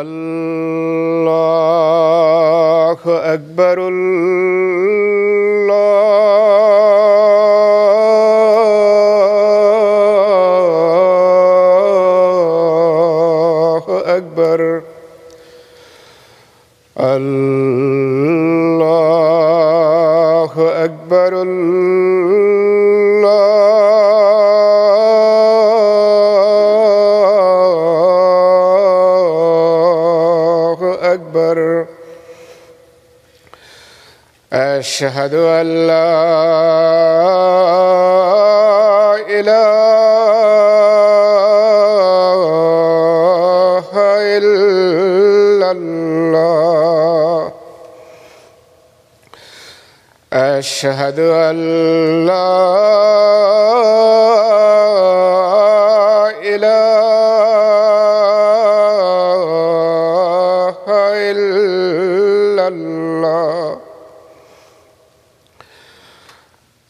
الله أكبر الله أكبر الله أكبر أشهد أن لا إله إلا الله أشهد أن لا إله إلا الله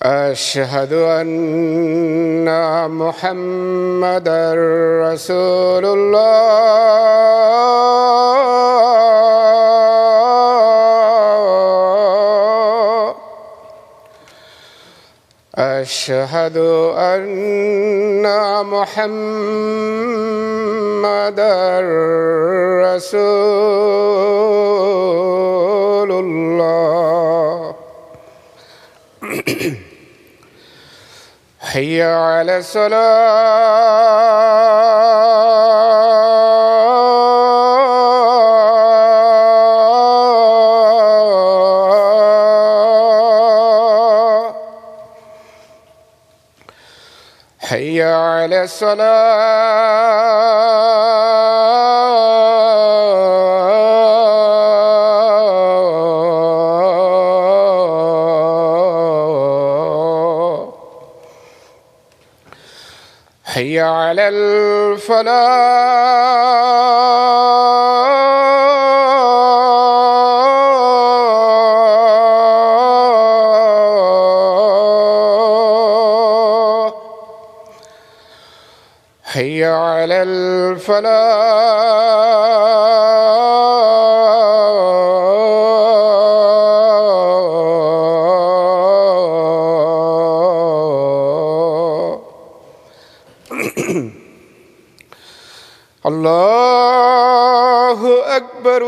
أشهد أن محمدًا رسول الله أشهد أن محمدًا رسول الله حي على الصلاة حي على الصلاة حي على الفلاح حي على الفلاح الله أكبر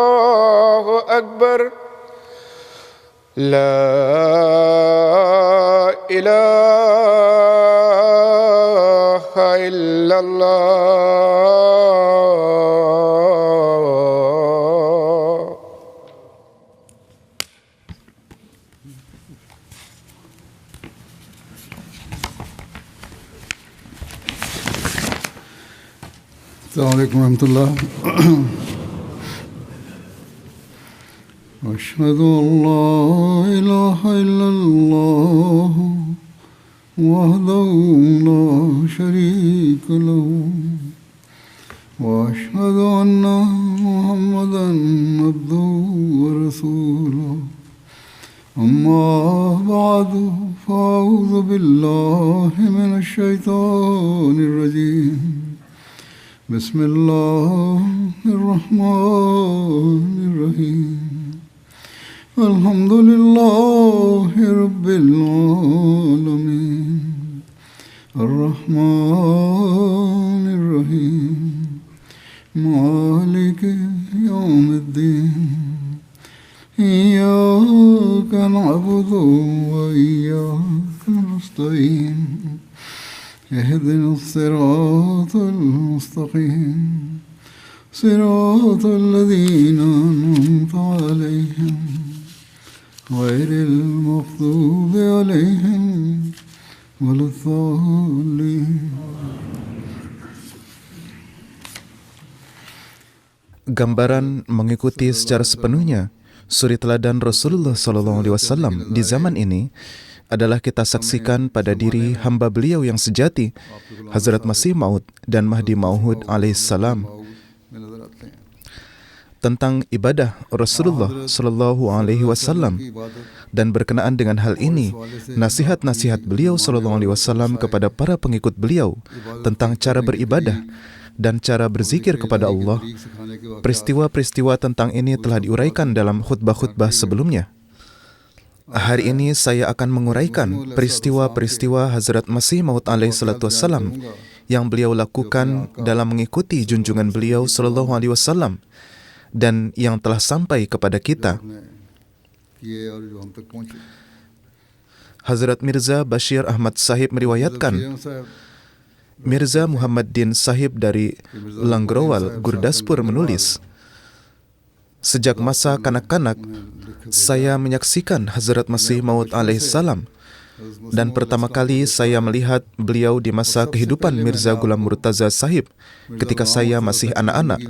الله أكبر لا إله إلا الله السلام عليكم ورحمة الله. أشهد أن لا إله إلا الله وحده لا شريك له وأشهد أن محمدا عبده ورسوله أما بعد فأعوذ بالله من الشيطان الرجيم بسم الله الرحمن الرحيم الحمد لله رب العالمين الرحمن الرحيم مالك يوم الدين إياك نعبد وإياك نستعين اهدنا الصراط المستقيم صراط الذين أنعمت عليهم غير المغضوب عليهم ولا الضالين. Gambaran mengikuti secara sepenuhnya suri teladan Rasulullah SAW di zaman ini adalah kita saksikan pada diri hamba beliau yang sejati, Hazrat Masih Maud dan Mahdi Mau'ud alaihissalam. Tentang ibadah Rasulullah SAW, dan berkenaan dengan hal ini, nasihat-nasihat beliau SAW kepada para pengikut beliau tentang cara beribadah dan cara berzikir kepada Allah. Peristiwa-peristiwa tentang ini telah diuraikan dalam khutbah-khutbah sebelumnya. Hari ini saya akan menguraikan peristiwa-peristiwa Hazrat Masih Maud alaihissalam yang beliau lakukan dalam mengikuti junjungan beliau SAW dan yang telah sampai kepada kita. Hazrat Mirza Bashir Ahmad Sahib meriwayatkan, Mirza Muhammad Din Sahib dari Langrowal, Gurdaspur menulis, sejak masa kanak-kanak, saya menyaksikan Hazrat Masih Maud alaihissalam, dan pertama kali saya melihat beliau di masa kehidupan Mirza Ghulam Murtaza Sahib ketika saya masih anak-anak.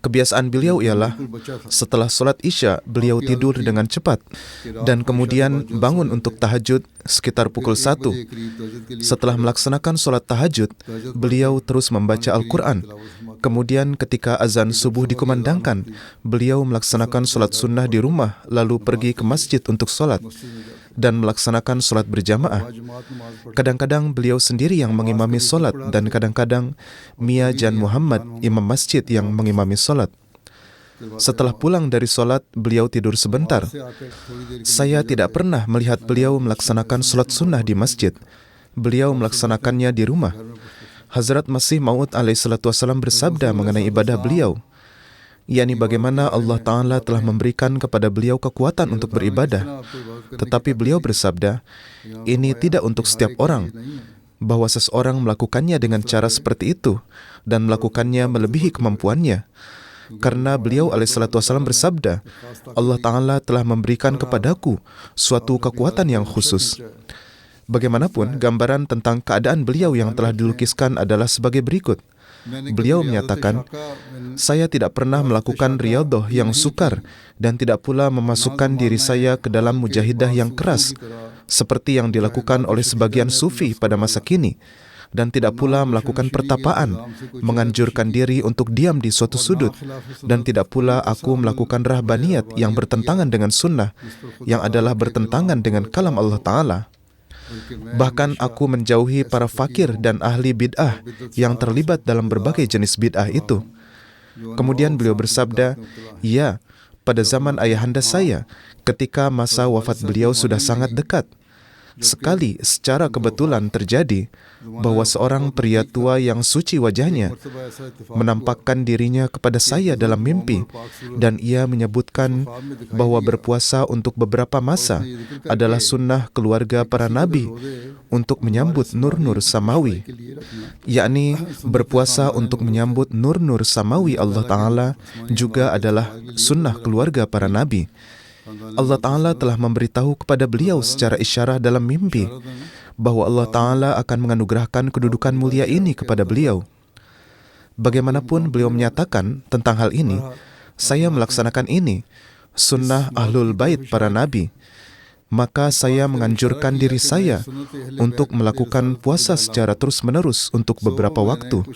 Kebiasaan beliau ialah setelah solat Isya, beliau tidur dengan cepat dan kemudian bangun untuk tahajud sekitar pukul 1. Setelah melaksanakan solat tahajud, beliau terus membaca Al-Quran. Kemudian ketika azan subuh dikumandangkan, beliau melaksanakan solat sunnah di rumah lalu pergi ke masjid untuk solat dan melaksanakan solat berjamaah. Kadang-kadang beliau sendiri yang mengimami solat dan kadang-kadang Mia Jan Muhammad, imam masjid, yang mengimami solat. Setelah pulang dari solat, beliau tidur sebentar. Saya tidak pernah melihat beliau melaksanakan solat sunnah di masjid. Beliau melaksanakannya di rumah. Hazrat Masih Maud alaihissalam bersabda mengenai ibadah beliau, yakni bagaimana Allah Ta'ala telah memberikan kepada beliau kekuatan untuk beribadah. Tetapi beliau bersabda, ini tidak untuk setiap orang, bahwa seseorang melakukannya dengan cara seperti itu dan melakukannya melebihi kemampuannya. Karena beliau alaihissalam bersabda, Allah Ta'ala telah memberikan kepadaku suatu kekuatan yang khusus. Bagaimanapun, gambaran tentang keadaan beliau yang telah dilukiskan adalah sebagai berikut. Beliau menyatakan, saya tidak pernah melakukan riyadhah yang sukar dan tidak pula memasukkan diri saya ke dalam mujahidah yang keras seperti yang dilakukan oleh sebagian sufi pada masa kini, dan tidak pula melakukan pertapaan, menganjurkan diri untuk diam di suatu sudut, dan tidak pula aku melakukan rahbaniyat yang bertentangan dengan sunnah, yang adalah bertentangan dengan kalam Allah Ta'ala. Bahkan aku menjauhi para fakir dan ahli bid'ah yang terlibat dalam berbagai jenis bid'ah itu. Kemudian beliau bersabda, ya, pada zaman ayahanda saya, ketika masa wafat beliau sudah sangat dekat, sekali secara kebetulan terjadi bahwa seorang pria tua yang suci wajahnya menampakkan dirinya kepada saya dalam mimpi, dan ia menyebutkan bahwa berpuasa untuk beberapa masa adalah sunnah keluarga para nabi untuk menyambut nur-nur samawi, yakni berpuasa untuk menyambut nur-nur samawi Allah Ta'ala juga adalah sunnah keluarga para nabi. Allah Ta'ala telah memberitahu kepada beliau secara isyarah dalam mimpi bahwa Allah Ta'ala akan menganugerahkan kedudukan mulia ini kepada beliau. Bagaimanapun beliau menyatakan tentang hal ini, saya melaksanakan ini, sunnah ahlul bait para nabi, maka saya menganjurkan diri saya untuk melakukan puasa secara terus-menerus untuk beberapa waktu.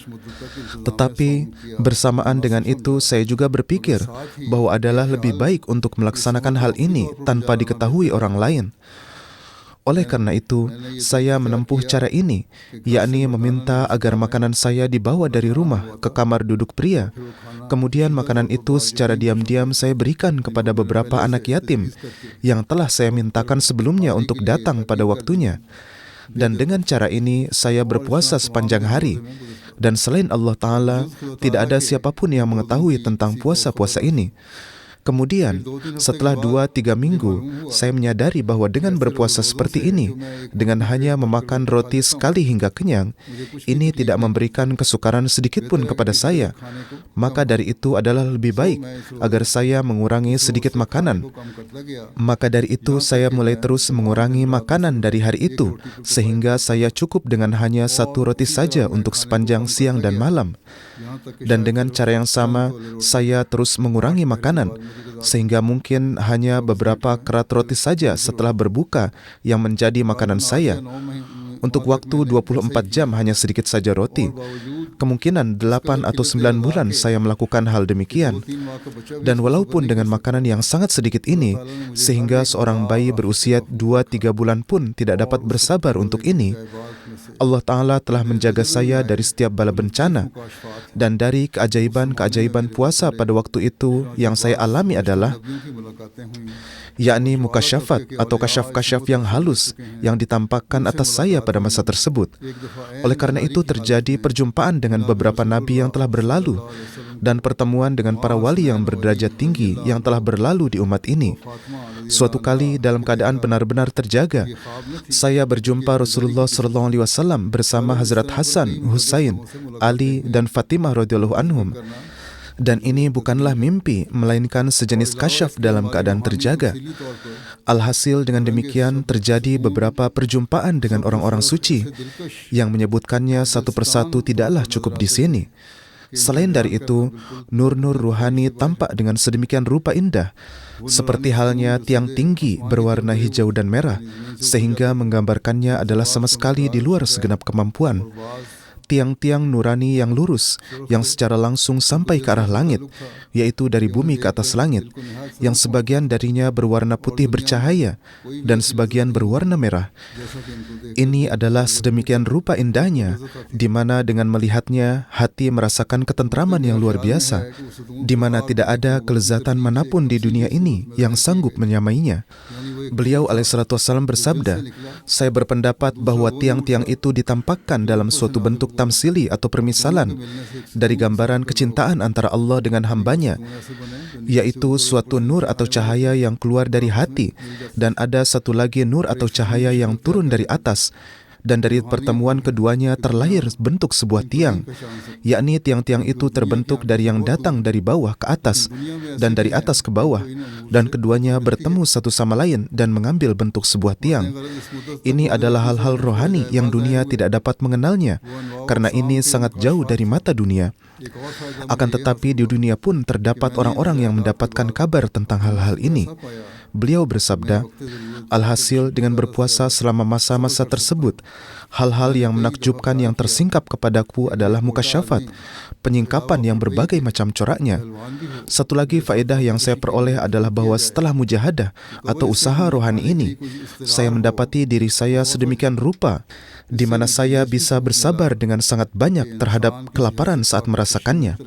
Tetapi bersamaan dengan itu saya juga berpikir bahwa adalah lebih baik untuk melaksanakan hal ini tanpa diketahui orang lain. Oleh karena itu, saya menempuh cara ini, yakni meminta agar makanan saya dibawa dari rumah ke kamar duduk pria. Kemudian makanan itu secara diam-diam saya berikan kepada beberapa anak yatim yang telah saya mintakan sebelumnya untuk datang pada waktunya. Dan dengan cara ini, saya berpuasa sepanjang hari. Dan selain Allah Ta'ala, tidak ada siapapun yang mengetahui tentang puasa-puasa ini. Kemudian, setelah 2-3 minggu, saya menyadari bahwa dengan berpuasa seperti ini, dengan hanya memakan roti sekali hingga kenyang, ini tidak memberikan kesukaran sedikit pun kepada saya. Maka dari itu adalah lebih baik agar saya mengurangi sedikit makanan. Maka dari itu, saya mulai terus mengurangi makanan dari hari itu, sehingga saya cukup dengan hanya 1 roti saja untuk sepanjang siang dan malam. Dan dengan cara yang sama, saya terus mengurangi makanan, sehingga mungkin hanya beberapa kerat roti saja setelah berbuka yang menjadi makanan saya. Untuk waktu 24 jam hanya sedikit saja roti. Kemungkinan 8 atau 9 bulan saya melakukan hal demikian. Dan walaupun dengan makanan yang sangat sedikit ini, sehingga seorang bayi berusia 2-3 bulan pun tidak dapat bersabar untuk ini, Allah Ta'ala telah menjaga saya dari setiap bala bencana. Dan dari keajaiban-keajaiban puasa pada waktu itu yang saya alami adalah yakni mukasyafat atau kasyaf-kasyaf yang halus yang ditampakkan atas saya pada masa tersebut. Oleh karena itu terjadi perjumpaan dengan beberapa nabi yang telah berlalu dan pertemuan dengan para wali yang berderajat tinggi yang telah berlalu di umat ini. Suatu kali dalam keadaan benar-benar terjaga, saya berjumpa Rasulullah SAW bersama Hazrat Hasan, Husain, Ali dan Fatimah radhiyallahu anhum. Dan ini bukanlah mimpi, melainkan sejenis kasyaf dalam keadaan terjaga. Alhasil dengan demikian terjadi beberapa perjumpaan dengan orang-orang suci yang menyebutkannya satu persatu tidaklah cukup di sini. Selain dari itu, nur-nur ruhani tampak dengan sedemikian rupa indah, seperti halnya tiang tinggi berwarna hijau dan merah, sehingga menggambarkannya adalah sama sekali di luar segenap kemampuan. Tiang-tiang nurani yang lurus, yang secara langsung sampai ke arah langit, yaitu dari bumi ke atas langit, yang sebagian darinya berwarna putih bercahaya, dan sebagian berwarna merah. Ini adalah sedemikian rupa indahnya, di mana dengan melihatnya, hati merasakan ketentraman yang luar biasa, di mana tidak ada kelezatan manapun di dunia ini yang sanggup menyamainya. Beliau alaihissalam bersabda, saya berpendapat bahwa tiang-tiang itu ditampakkan dalam suatu bentuk tamsili atau permisalan dari gambaran kecintaan antara Allah dengan hambanya, yaitu suatu nur atau cahaya yang keluar dari hati, dan ada satu lagi nur atau cahaya yang turun dari atas, dan dari pertemuan keduanya terlahir bentuk sebuah tiang, yakni tiang-tiang itu terbentuk dari yang datang dari bawah ke atas dan dari atas ke bawah, dan keduanya bertemu satu sama lain dan mengambil bentuk sebuah tiang. Ini adalah hal-hal rohani yang dunia tidak dapat mengenalnya, karena ini sangat jauh dari mata dunia. Akan tetapi di dunia pun terdapat orang-orang yang mendapatkan kabar tentang hal-hal ini. Beliau bersabda, alhasil dengan berpuasa selama masa-masa tersebut, hal-hal yang menakjubkan yang tersingkap kepadaku adalah mukasyafat, penyingkapan yang berbagai macam coraknya. Satu lagi faedah yang saya peroleh adalah bahwa setelah mujahadah atau usaha rohani ini, saya mendapati diri saya sedemikian rupa, di mana saya bisa bersabar dengan sangat banyak terhadap kelaparan saat merasakannya.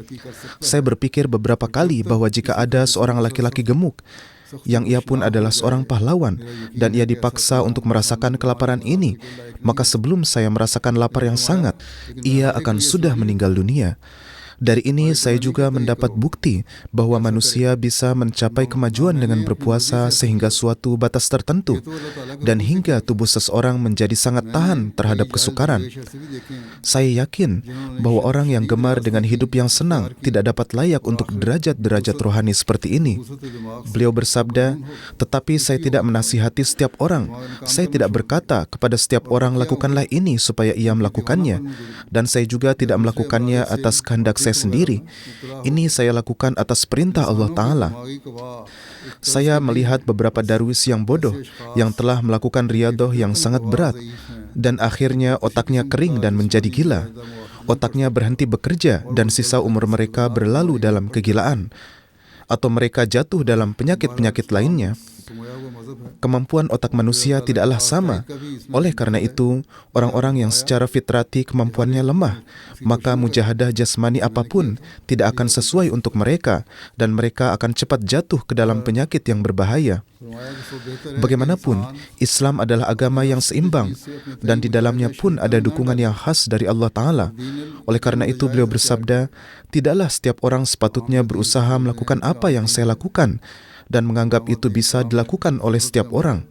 Saya berpikir beberapa kali bahwa jika ada seorang laki-laki gemuk, yang ia pun adalah seorang pahlawan, dan ia dipaksa untuk merasakan kelaparan ini, maka sebelum saya merasakan lapar yang sangat, ia akan sudah meninggal dunia. Dari ini saya juga mendapat bukti bahwa manusia bisa mencapai kemajuan dengan berpuasa sehingga suatu batas tertentu, dan hingga tubuh seseorang menjadi sangat tahan terhadap kesukaran. Saya yakin bahwa orang yang gemar dengan hidup yang senang tidak dapat layak untuk derajat-derajat rohani seperti ini. Beliau bersabda, tetapi saya tidak menasihati setiap orang. Saya tidak berkata kepada setiap orang lakukanlah ini supaya ia melakukannya, dan saya juga tidak melakukannya atas kehendak saya sendiri. Ini saya lakukan atas perintah Allah Ta'ala. Saya melihat beberapa darwis yang bodoh yang telah melakukan riyadah yang sangat berat, dan akhirnya otaknya kering dan menjadi gila. Otaknya berhenti bekerja dan sisa umur mereka berlalu dalam kegilaan, atau mereka jatuh dalam penyakit-penyakit lainnya. Kemampuan otak manusia tidaklah sama. Oleh karena itu, orang-orang yang secara fitrati kemampuannya lemah, maka mujahadah jasmani apapun tidak akan sesuai untuk mereka, dan mereka akan cepat jatuh ke dalam penyakit yang berbahaya. Bagaimanapun, Islam adalah agama yang seimbang, dan di dalamnya pun ada dukungan yang khas dari Allah Ta'ala. Oleh karena itu, beliau bersabda, tidaklah setiap orang sepatutnya berusaha melakukan apa yang saya lakukan, dan menganggap itu bisa dilakukan oleh setiap orang.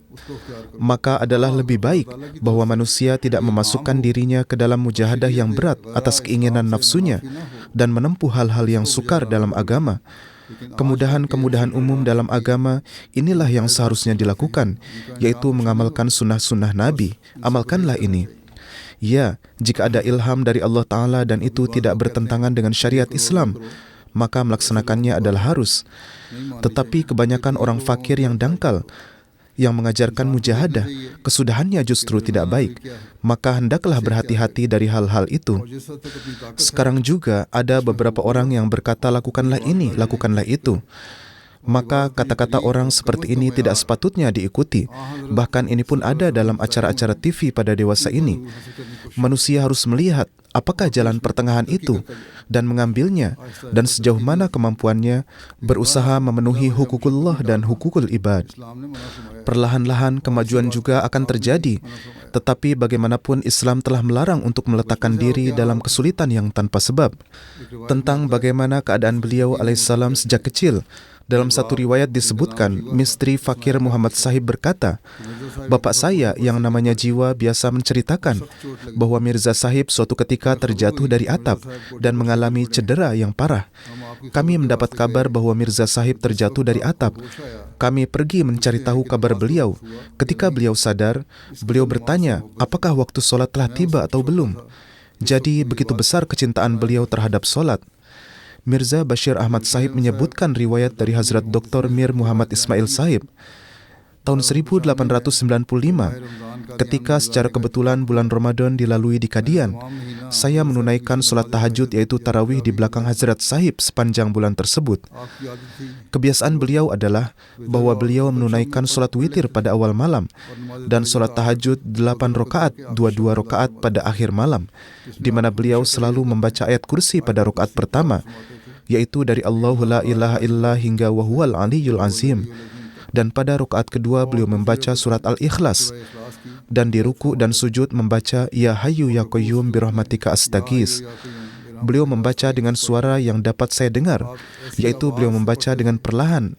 Maka adalah lebih baik bahwa manusia tidak memasukkan dirinya ke dalam mujahadah yang berat atas keinginan nafsunya, dan menempuh hal-hal yang sukar dalam agama. Kemudahan-kemudahan umum dalam agama inilah yang seharusnya dilakukan, yaitu mengamalkan sunnah-sunnah Nabi. Amalkanlah ini. Ya, jika ada ilham dari Allah Ta'ala dan itu tidak bertentangan dengan syariat Islam, maka melaksanakannya adalah harus. Tetapi kebanyakan orang fakir yang dangkal, yang mengajarkan mujahadah, kesudahannya justru tidak baik. Maka hendaklah berhati-hati dari hal-hal itu. Sekarang juga ada beberapa orang yang berkata, lakukanlah ini, lakukanlah itu. Maka kata-kata orang seperti ini tidak sepatutnya diikuti. Bahkan ini pun ada dalam acara-acara TV pada dewasa ini. Manusia harus melihat apakah jalan pertengahan itu dan mengambilnya, dan sejauh mana kemampuannya berusaha memenuhi hukukullah dan hukukul ibad. Perlahan-lahan kemajuan juga akan terjadi, tetapi bagaimanapun Islam telah melarang untuk meletakkan diri dalam kesulitan yang tanpa sebab. Tentang bagaimana keadaan beliau alaihissalam sejak kecil, dalam satu riwayat disebutkan, misteri fakir Muhammad Sahib berkata, bapak saya yang namanya Jiwa biasa menceritakan bahwa Mirza Sahib suatu ketika terjatuh dari atap dan mengalami cedera yang parah. Kami mendapat kabar bahwa Mirza Sahib terjatuh dari atap. Kami pergi mencari tahu kabar beliau. Ketika beliau sadar, beliau bertanya, apakah waktu solat telah tiba atau belum? Jadi begitu besar kecintaan beliau terhadap solat. Mirza Bashir Ahmad Sahib menyebutkan riwayat dari Hazrat Dr. Mir Muhammad Ismail Sahib. Tahun 1895, ketika secara kebetulan bulan Ramadan dilalui di Kadian, saya menunaikan solat tahajud yaitu tarawih di belakang Hazrat Sahib sepanjang bulan tersebut. Kebiasaan beliau adalah bahwa beliau menunaikan solat witir pada awal malam dan solat tahajud 8 rakaat, 2 rakaat pada akhir malam, di mana beliau selalu membaca ayat kursi pada rakaat pertama, yaitu dari Allahu la ilaha illa hingga wa huwal aliyyul azim. Dan pada rakaat kedua beliau membaca surat Al-Ikhlas, dan di ruku dan sujud membaca Ya Hayyu Ya Qayyum birahmatika astaghis. Beliau membaca dengan suara yang dapat saya dengar, yaitu beliau membaca dengan perlahan.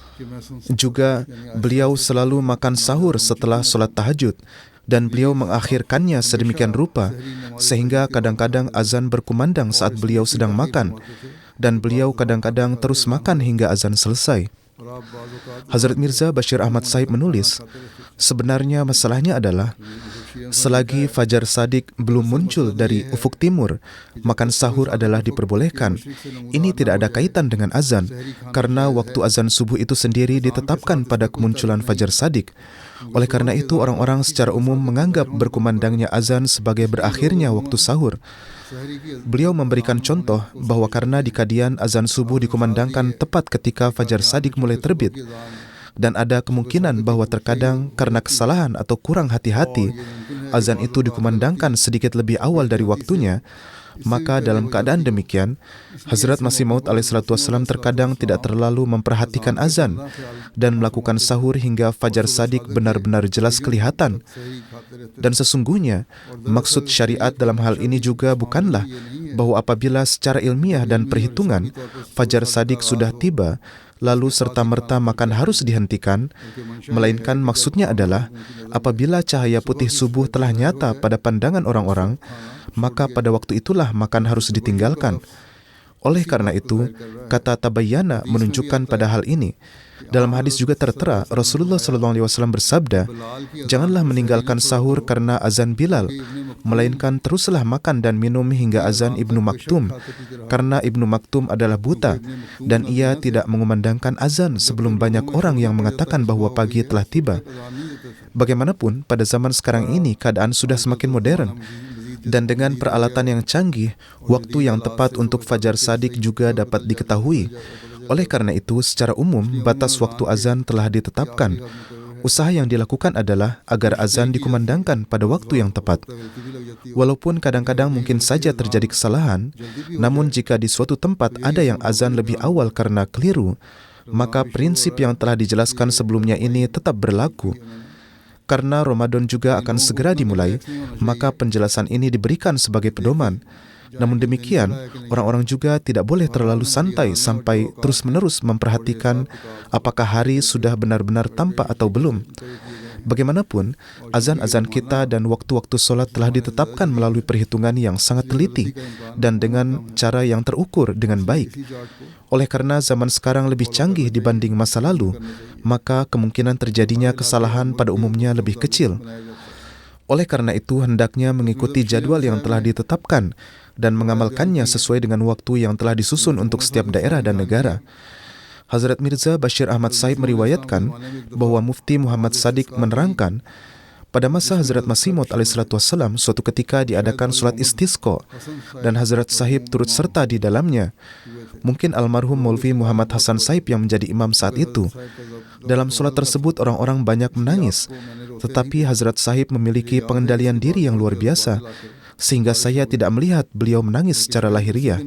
Juga beliau selalu makan sahur setelah solat tahajud, dan beliau mengakhirkannya sedemikian rupa sehingga kadang-kadang azan berkumandang saat beliau sedang makan, dan beliau kadang-kadang terus makan hingga azan selesai. Hazrat Mirza Bashir Ahmad Sahib menulis, sebenarnya masalahnya adalah selagi fajar sadik belum muncul dari ufuk timur, makan sahur adalah diperbolehkan. Ini tidak ada kaitan dengan azan, karena waktu azan subuh itu sendiri ditetapkan pada kemunculan fajar sadik. Oleh karena itu, orang-orang secara umum menganggap berkumandangnya azan sebagai berakhirnya waktu sahur. Beliau memberikan contoh bahwa karena di Kadian azan subuh dikumandangkan tepat ketika fajar sadik mulai terbit, dan ada kemungkinan bahwa terkadang karena kesalahan atau kurang hati-hati, azan itu dikumandangkan sedikit lebih awal dari waktunya. Maka dalam keadaan demikian, Hazrat Masih Maud alaihissalatu wassalam terkadang tidak terlalu memperhatikan azan dan melakukan sahur hingga fajar sadik benar-benar jelas kelihatan. Dan sesungguhnya, maksud syariat dalam hal ini juga bukanlah bahwa apabila secara ilmiah dan perhitungan fajar sadik sudah tiba, lalu serta-merta makan harus dihentikan, melainkan maksudnya adalah apabila cahaya putih subuh telah nyata pada pandangan orang-orang, maka pada waktu itulah makan harus ditinggalkan. Oleh karena itu, kata tabayyana menunjukkan pada hal ini. Dalam hadis juga tertera, Rasulullah SAW bersabda, janganlah meninggalkan sahur karena azan Bilal, melainkan teruslah makan dan minum hingga azan Ibnu Maktum, karena Ibnu Maktum adalah buta, dan ia tidak mengumandangkan azan sebelum banyak orang yang mengatakan bahwa pagi telah tiba. Bagaimanapun, pada zaman sekarang ini keadaan sudah semakin modern, dan dengan peralatan yang canggih, waktu yang tepat untuk fajar sadik juga dapat diketahui. Oleh karena itu, secara umum, batas waktu azan telah ditetapkan. Usaha yang dilakukan adalah agar azan dikumandangkan pada waktu yang tepat. Walaupun kadang-kadang mungkin saja terjadi kesalahan, namun jika di suatu tempat ada yang azan lebih awal karena keliru, maka prinsip yang telah dijelaskan sebelumnya ini tetap berlaku. Karena Ramadan juga akan segera dimulai, maka penjelasan ini diberikan sebagai pedoman. Namun demikian, orang-orang juga tidak boleh terlalu santai sampai terus-menerus memperhatikan apakah hari sudah benar-benar tampak atau belum. Bagaimanapun, azan-azan kita dan waktu-waktu solat telah ditetapkan melalui perhitungan yang sangat teliti dan dengan cara yang terukur dengan baik. Oleh karena zaman sekarang lebih canggih dibanding masa lalu, maka kemungkinan terjadinya kesalahan pada umumnya lebih kecil. Oleh karena itu, hendaknya mengikuti jadwal yang telah ditetapkan dan mengamalkannya sesuai dengan waktu yang telah disusun untuk setiap daerah dan negara. Hazrat Mirza Bashir Ahmad Sahib meriwayatkan bahwa Mufti Muhammad Sadiq menerangkan, pada masa Hazrat Masih Maud alaihissalam suatu ketika diadakan solat istisqa dan Hazrat Sahib turut serta di dalamnya. Mungkin almarhum Maulvi Muhammad Hasan Sahib yang menjadi imam saat itu. Dalam solat tersebut orang-orang banyak menangis, tetapi Hazrat Sahib memiliki pengendalian diri yang luar biasa, sehingga saya tidak melihat beliau menangis secara lahiriah.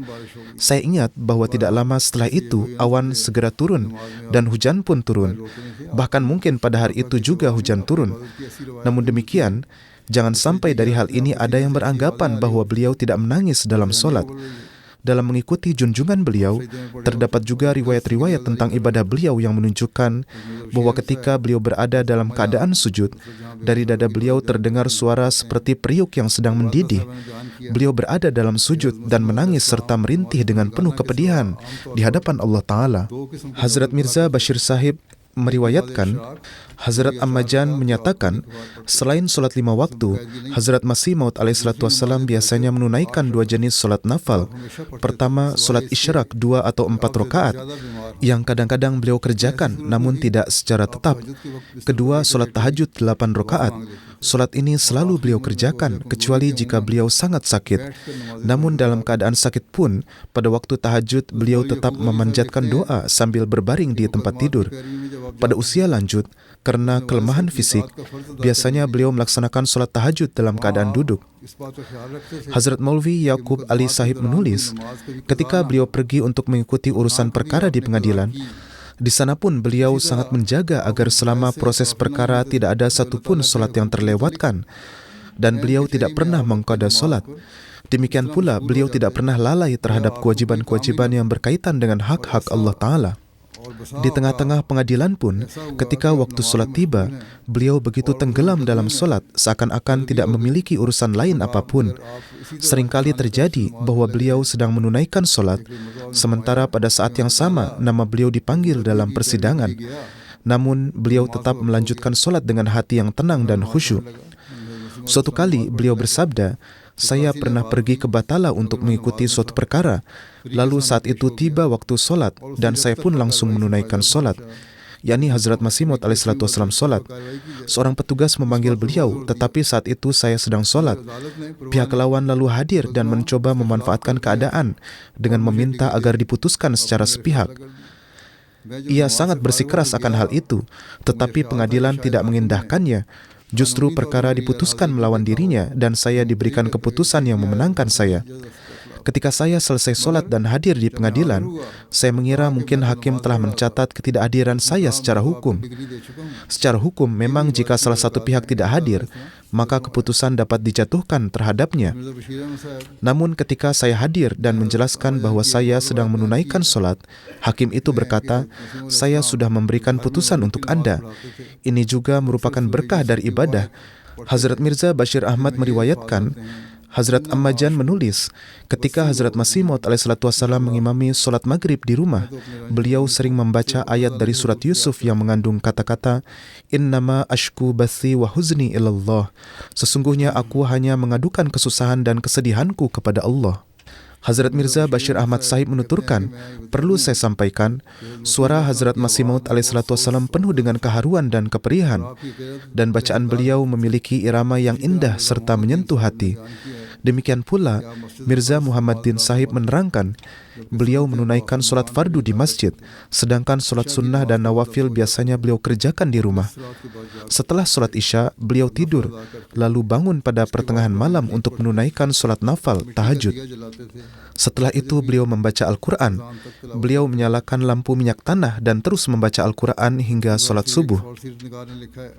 Saya ingat bahwa tidak lama setelah itu awan segera turun dan hujan pun turun. Bahkan mungkin pada hari itu juga hujan turun. Namun demikian, jangan sampai dari hal ini ada yang beranggapan bahwa beliau tidak menangis dalam solat. Dalam mengikuti junjungan beliau, terdapat juga riwayat-riwayat tentang ibadah beliau yang menunjukkan bahwa ketika beliau berada dalam keadaan sujud, dari dada beliau terdengar suara seperti periuk yang sedang mendidih. Beliau berada dalam sujud dan menangis serta merintih dengan penuh kepedihan di hadapan Allah Ta'ala. Hazrat Mirza Bashir Sahib meriwayatkan, Hazrat Ammajan menyatakan, selain solat 5 waktu, Hazrat Masih Maud alaihissalam biasanya menunaikan 2 jenis solat nafal. Pertama, solat isyraq 2 atau 4 rakaat, yang kadang-kadang beliau kerjakan namun tidak secara tetap. Kedua, solat tahajud 8 rakaat. Solat ini selalu beliau kerjakan, kecuali jika beliau sangat sakit. Namun dalam keadaan sakit pun, pada waktu tahajud beliau tetap memanjatkan doa sambil berbaring di tempat tidur. Pada usia lanjut, karena kelemahan fisik, biasanya beliau melaksanakan solat tahajud dalam keadaan duduk. Hazrat Maulvi Yaqub Ali Sahib menulis, ketika beliau pergi untuk mengikuti urusan perkara di pengadilan, di sana pun beliau sangat menjaga agar selama proses perkara tidak ada satupun solat yang terlewatkan, dan beliau tidak pernah mengqada solat. Demikian pula beliau tidak pernah lalai terhadap kewajiban-kewajiban yang berkaitan dengan hak-hak Allah Ta'ala. Di tengah-tengah pengadilan pun, ketika waktu solat tiba, beliau begitu tenggelam dalam solat, seakan-akan tidak memiliki urusan lain apapun. Seringkali terjadi bahwa beliau sedang menunaikan solat, sementara pada saat yang sama nama beliau dipanggil dalam persidangan. Namun, beliau tetap melanjutkan solat dengan hati yang tenang dan khusyuk. Suatu kali, beliau bersabda, saya pernah pergi ke Batala untuk mengikuti suatu perkara. Lalu saat itu tiba waktu solat dan saya pun langsung menunaikan solat, yakni Hazrat Masih Maud alaihissalam solat. Seorang petugas memanggil beliau, tetapi saat itu saya sedang solat. Pihak lawan lalu hadir dan mencoba memanfaatkan keadaan dengan meminta agar diputuskan secara sepihak. Ia sangat bersikeras akan hal itu, tetapi pengadilan tidak mengindahkannya. Justru perkara diputuskan melawan dirinya dan saya diberikan keputusan yang memenangkan saya. Ketika saya selesai solat dan hadir di pengadilan, saya mengira mungkin hakim telah mencatat ketidakhadiran saya secara hukum. Secara hukum, memang jika salah satu pihak tidak hadir, maka keputusan dapat dijatuhkan terhadapnya. Namun ketika saya hadir dan menjelaskan bahwa saya sedang menunaikan solat, hakim itu berkata, saya sudah memberikan putusan untuk Anda. Ini juga merupakan berkah dari ibadah. Hazrat Mirza Bashir Ahmad meriwayatkan, Hazrat Ammajan menulis, ketika Hazrat Masih Maud alaihissalam mengimami solat maghrib di rumah, beliau sering membaca ayat dari surat Yusuf yang mengandung kata-kata, Innama ashku bathi wa huzni ilallah. Sesungguhnya aku hanya mengadukan kesusahan dan kesedihanku kepada Allah. Hazrat Mirza Bashir Ahmad Sahib menuturkan, perlu saya sampaikan, suara Hazrat Masih Maud alaihissalam penuh dengan keharuan dan keperihan, dan bacaan beliau memiliki irama yang indah serta menyentuh hati. Demikian pula, Mirza Muhammaddin Sahib menerangkan, beliau menunaikan sholat fardu di masjid, sedangkan sholat sunnah dan nawafil biasanya beliau kerjakan di rumah. Setelah sholat isya, beliau tidur, lalu bangun pada pertengahan malam untuk menunaikan sholat nafal, tahajud. Setelah itu beliau membaca Al-Quran. Beliau menyalakan lampu minyak tanah dan terus membaca Al-Quran hingga sholat subuh.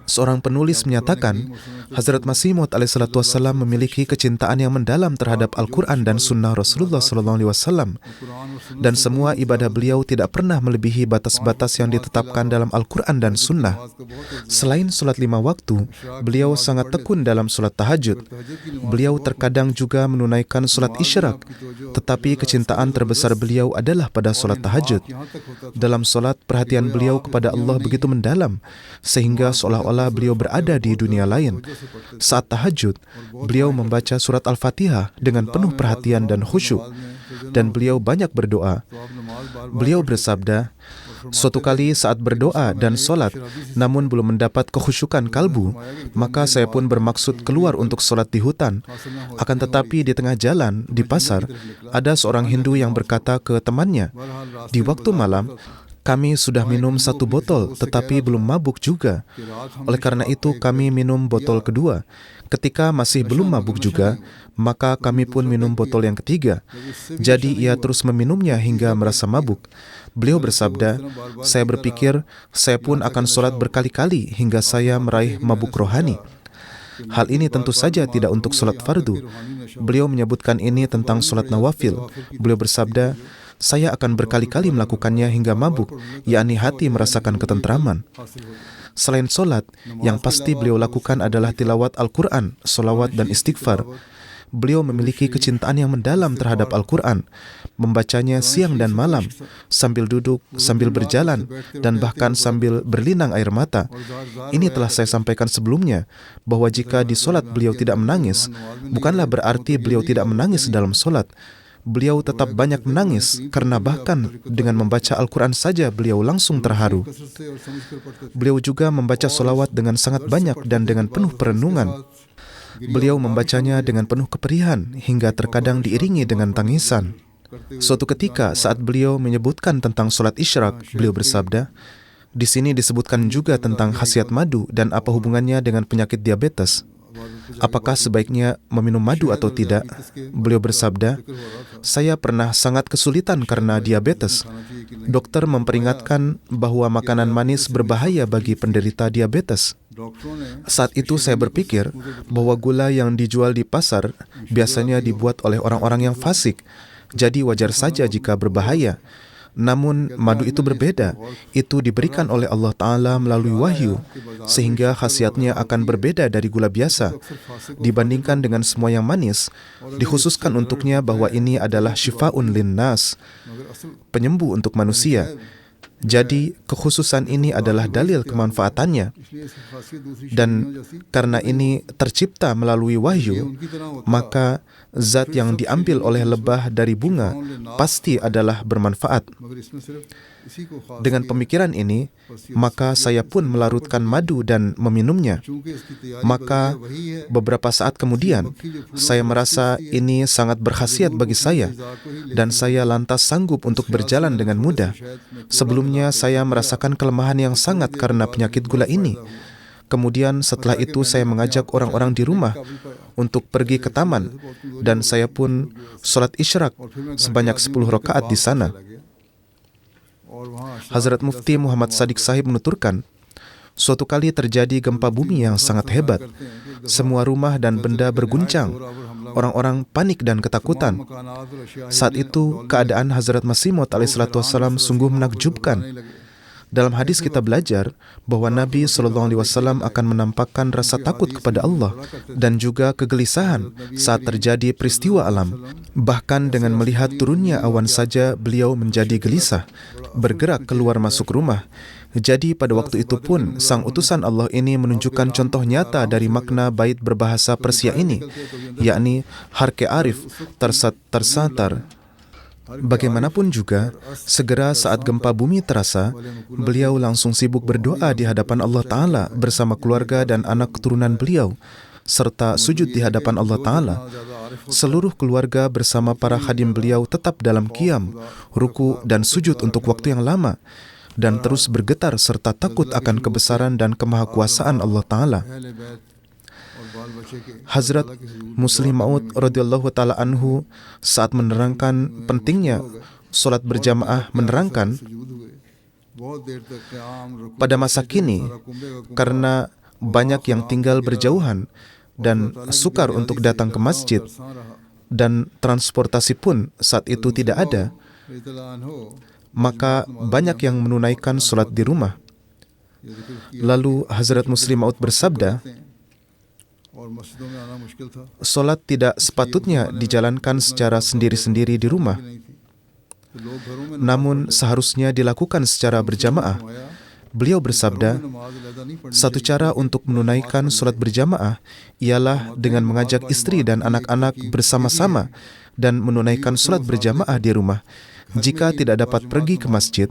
Seorang penulis menyatakan, Hazrat Masih Maud alaihissalam memiliki kecintaan yang mendalam terhadap Al-Quran dan sunnah Rasulullah SAW. Dan semua ibadah beliau tidak pernah melebihi batas-batas yang ditetapkan dalam Al-Quran dan sunnah. Selain sholat 5 waktu, beliau sangat tekun dalam sholat tahajud. Beliau terkadang juga menunaikan sholat isyraq, tetapi kecintaan terbesar beliau adalah pada sholat tahajud. Dalam sholat, perhatian beliau kepada Allah begitu mendalam, sehingga seolah-olah beliau berada di dunia lain. Saat tahajud, beliau membaca surat Al-Fatihah dengan penuh perhatian dan khusyuk, dan beliau banyak berdoa. Beliau bersabda, suatu kali saat berdoa dan sholat, namun belum mendapat kekhusyukan kalbu, maka saya pun bermaksud keluar untuk sholat di hutan. Akan tetapi di tengah jalan, di pasar, ada seorang Hindu yang berkata ke temannya, di waktu malam, kami sudah minum 1 botol, tetapi belum mabuk juga. Oleh karena itu, kami minum botol kedua. Ketika masih belum mabuk juga, maka kami pun minum botol yang ketiga. Jadi ia terus meminumnya hingga merasa mabuk. Beliau bersabda, saya berpikir saya pun akan sholat berkali-kali hingga saya meraih mabuk rohani. Hal ini tentu saja tidak untuk sholat fardu. Beliau menyebutkan ini tentang sholat nawafil. Beliau bersabda, saya akan berkali-kali melakukannya hingga mabuk, yakni hati merasakan ketentraman. Selain sholat, yang pasti beliau lakukan adalah tilawat Al-Quran, sholawat dan istighfar. Beliau memiliki kecintaan yang mendalam terhadap Al-Quran, membacanya siang dan malam, sambil duduk, sambil berjalan, dan bahkan sambil berlinang air mata. Ini telah saya sampaikan sebelumnya, bahwa jika di sholat beliau tidak menangis, bukanlah berarti beliau tidak menangis dalam sholat. Beliau tetap banyak menangis, karena bahkan dengan membaca Al-Quran saja beliau langsung terharu. Beliau juga membaca sholawat dengan sangat banyak dan dengan penuh perenungan. Beliau membacanya dengan penuh keperihan, hingga terkadang diiringi dengan tangisan. Suatu ketika saat beliau menyebutkan tentang sholat isyraq, beliau bersabda, di sini disebutkan juga tentang khasiat madu dan apa hubungannya dengan penyakit diabetes. Apakah sebaiknya meminum madu atau tidak? Beliau bersabda, saya pernah sangat kesulitan karena diabetes. Dokter memperingatkan bahwa makanan manis berbahaya bagi penderita diabetes. Saat itu saya berpikir bahwa gula yang dijual di pasar biasanya dibuat oleh orang-orang yang fasik, jadi wajar saja jika berbahaya. Namun madu itu berbeda, itu diberikan oleh Allah Ta'ala melalui wahyu, sehingga khasiatnya akan berbeda dari gula biasa. Dibandingkan dengan semua yang manis, dikhususkan untuknya bahwa ini adalah syifa'un linnas, penyembuh untuk manusia. Jadi kekhususan ini adalah dalil kemanfaatannya. Dan karena ini tercipta melalui wahyu, maka zat yang diambil oleh lebah dari bunga pasti adalah bermanfaat. Dengan pemikiran ini, maka saya pun melarutkan madu dan meminumnya. Maka beberapa saat kemudian, saya merasa ini sangat berkhasiat bagi saya, dan saya lantas sanggup untuk berjalan dengan mudah. Sebelumnya saya merasakan kelemahan yang sangat karena penyakit gula ini. Kemudian setelah itu saya mengajak orang-orang di rumah untuk pergi ke taman, dan saya pun sholat isyraq sebanyak 10 rakaat di sana. Hazrat Mufti Muhammad Sadiq Sahib menuturkan, suatu kali terjadi gempa bumi yang sangat hebat. Semua rumah dan benda berguncang. Orang-orang panik dan ketakutan. Saat itu, keadaan Hazrat Masih Maud alaihissalam sungguh menakjubkan. Dalam hadis kita belajar bahwa Nabi SAW akan menampakkan rasa takut kepada Allah dan juga kegelisahan saat terjadi peristiwa alam. Bahkan dengan melihat turunnya awan saja beliau menjadi gelisah, bergerak keluar masuk rumah. Jadi pada waktu itu pun sang utusan Allah ini menunjukkan contoh nyata dari makna bait berbahasa Persia ini, yakni har ke arif tersatar. Bagaimanapun juga, segera saat gempa bumi terasa, beliau langsung sibuk berdoa di hadapan Allah Ta'ala bersama keluarga dan anak keturunan beliau, serta sujud di hadapan Allah Ta'ala. seluruh keluarga bersama para khadim beliau tetap dalam qiyam, ruku dan sujud untuk waktu yang lama dan terus bergetar serta takut akan kebesaran dan kemahakuasaan Allah Ta'ala. Hazrat Muslim Maud radhiyallahu ta'ala anhu saat menerangkan pentingnya solat berjamaah menerangkan, pada masa kini, karena banyak yang tinggal berjauhan dan sukar untuk datang ke masjid, dan transportasi pun saat itu tidak ada, maka banyak yang menunaikan solat di rumah. Lalu Hazrat Muslim Maud bersabda, solat tidak sepatutnya dijalankan secara sendiri-sendiri di rumah, namun seharusnya dilakukan secara berjamaah. Beliau bersabda, satu cara untuk menunaikan solat berjamaah ialah dengan mengajak istri dan anak-anak bersama-sama dan menunaikan solat berjamaah di rumah. Jika tidak dapat pergi ke masjid,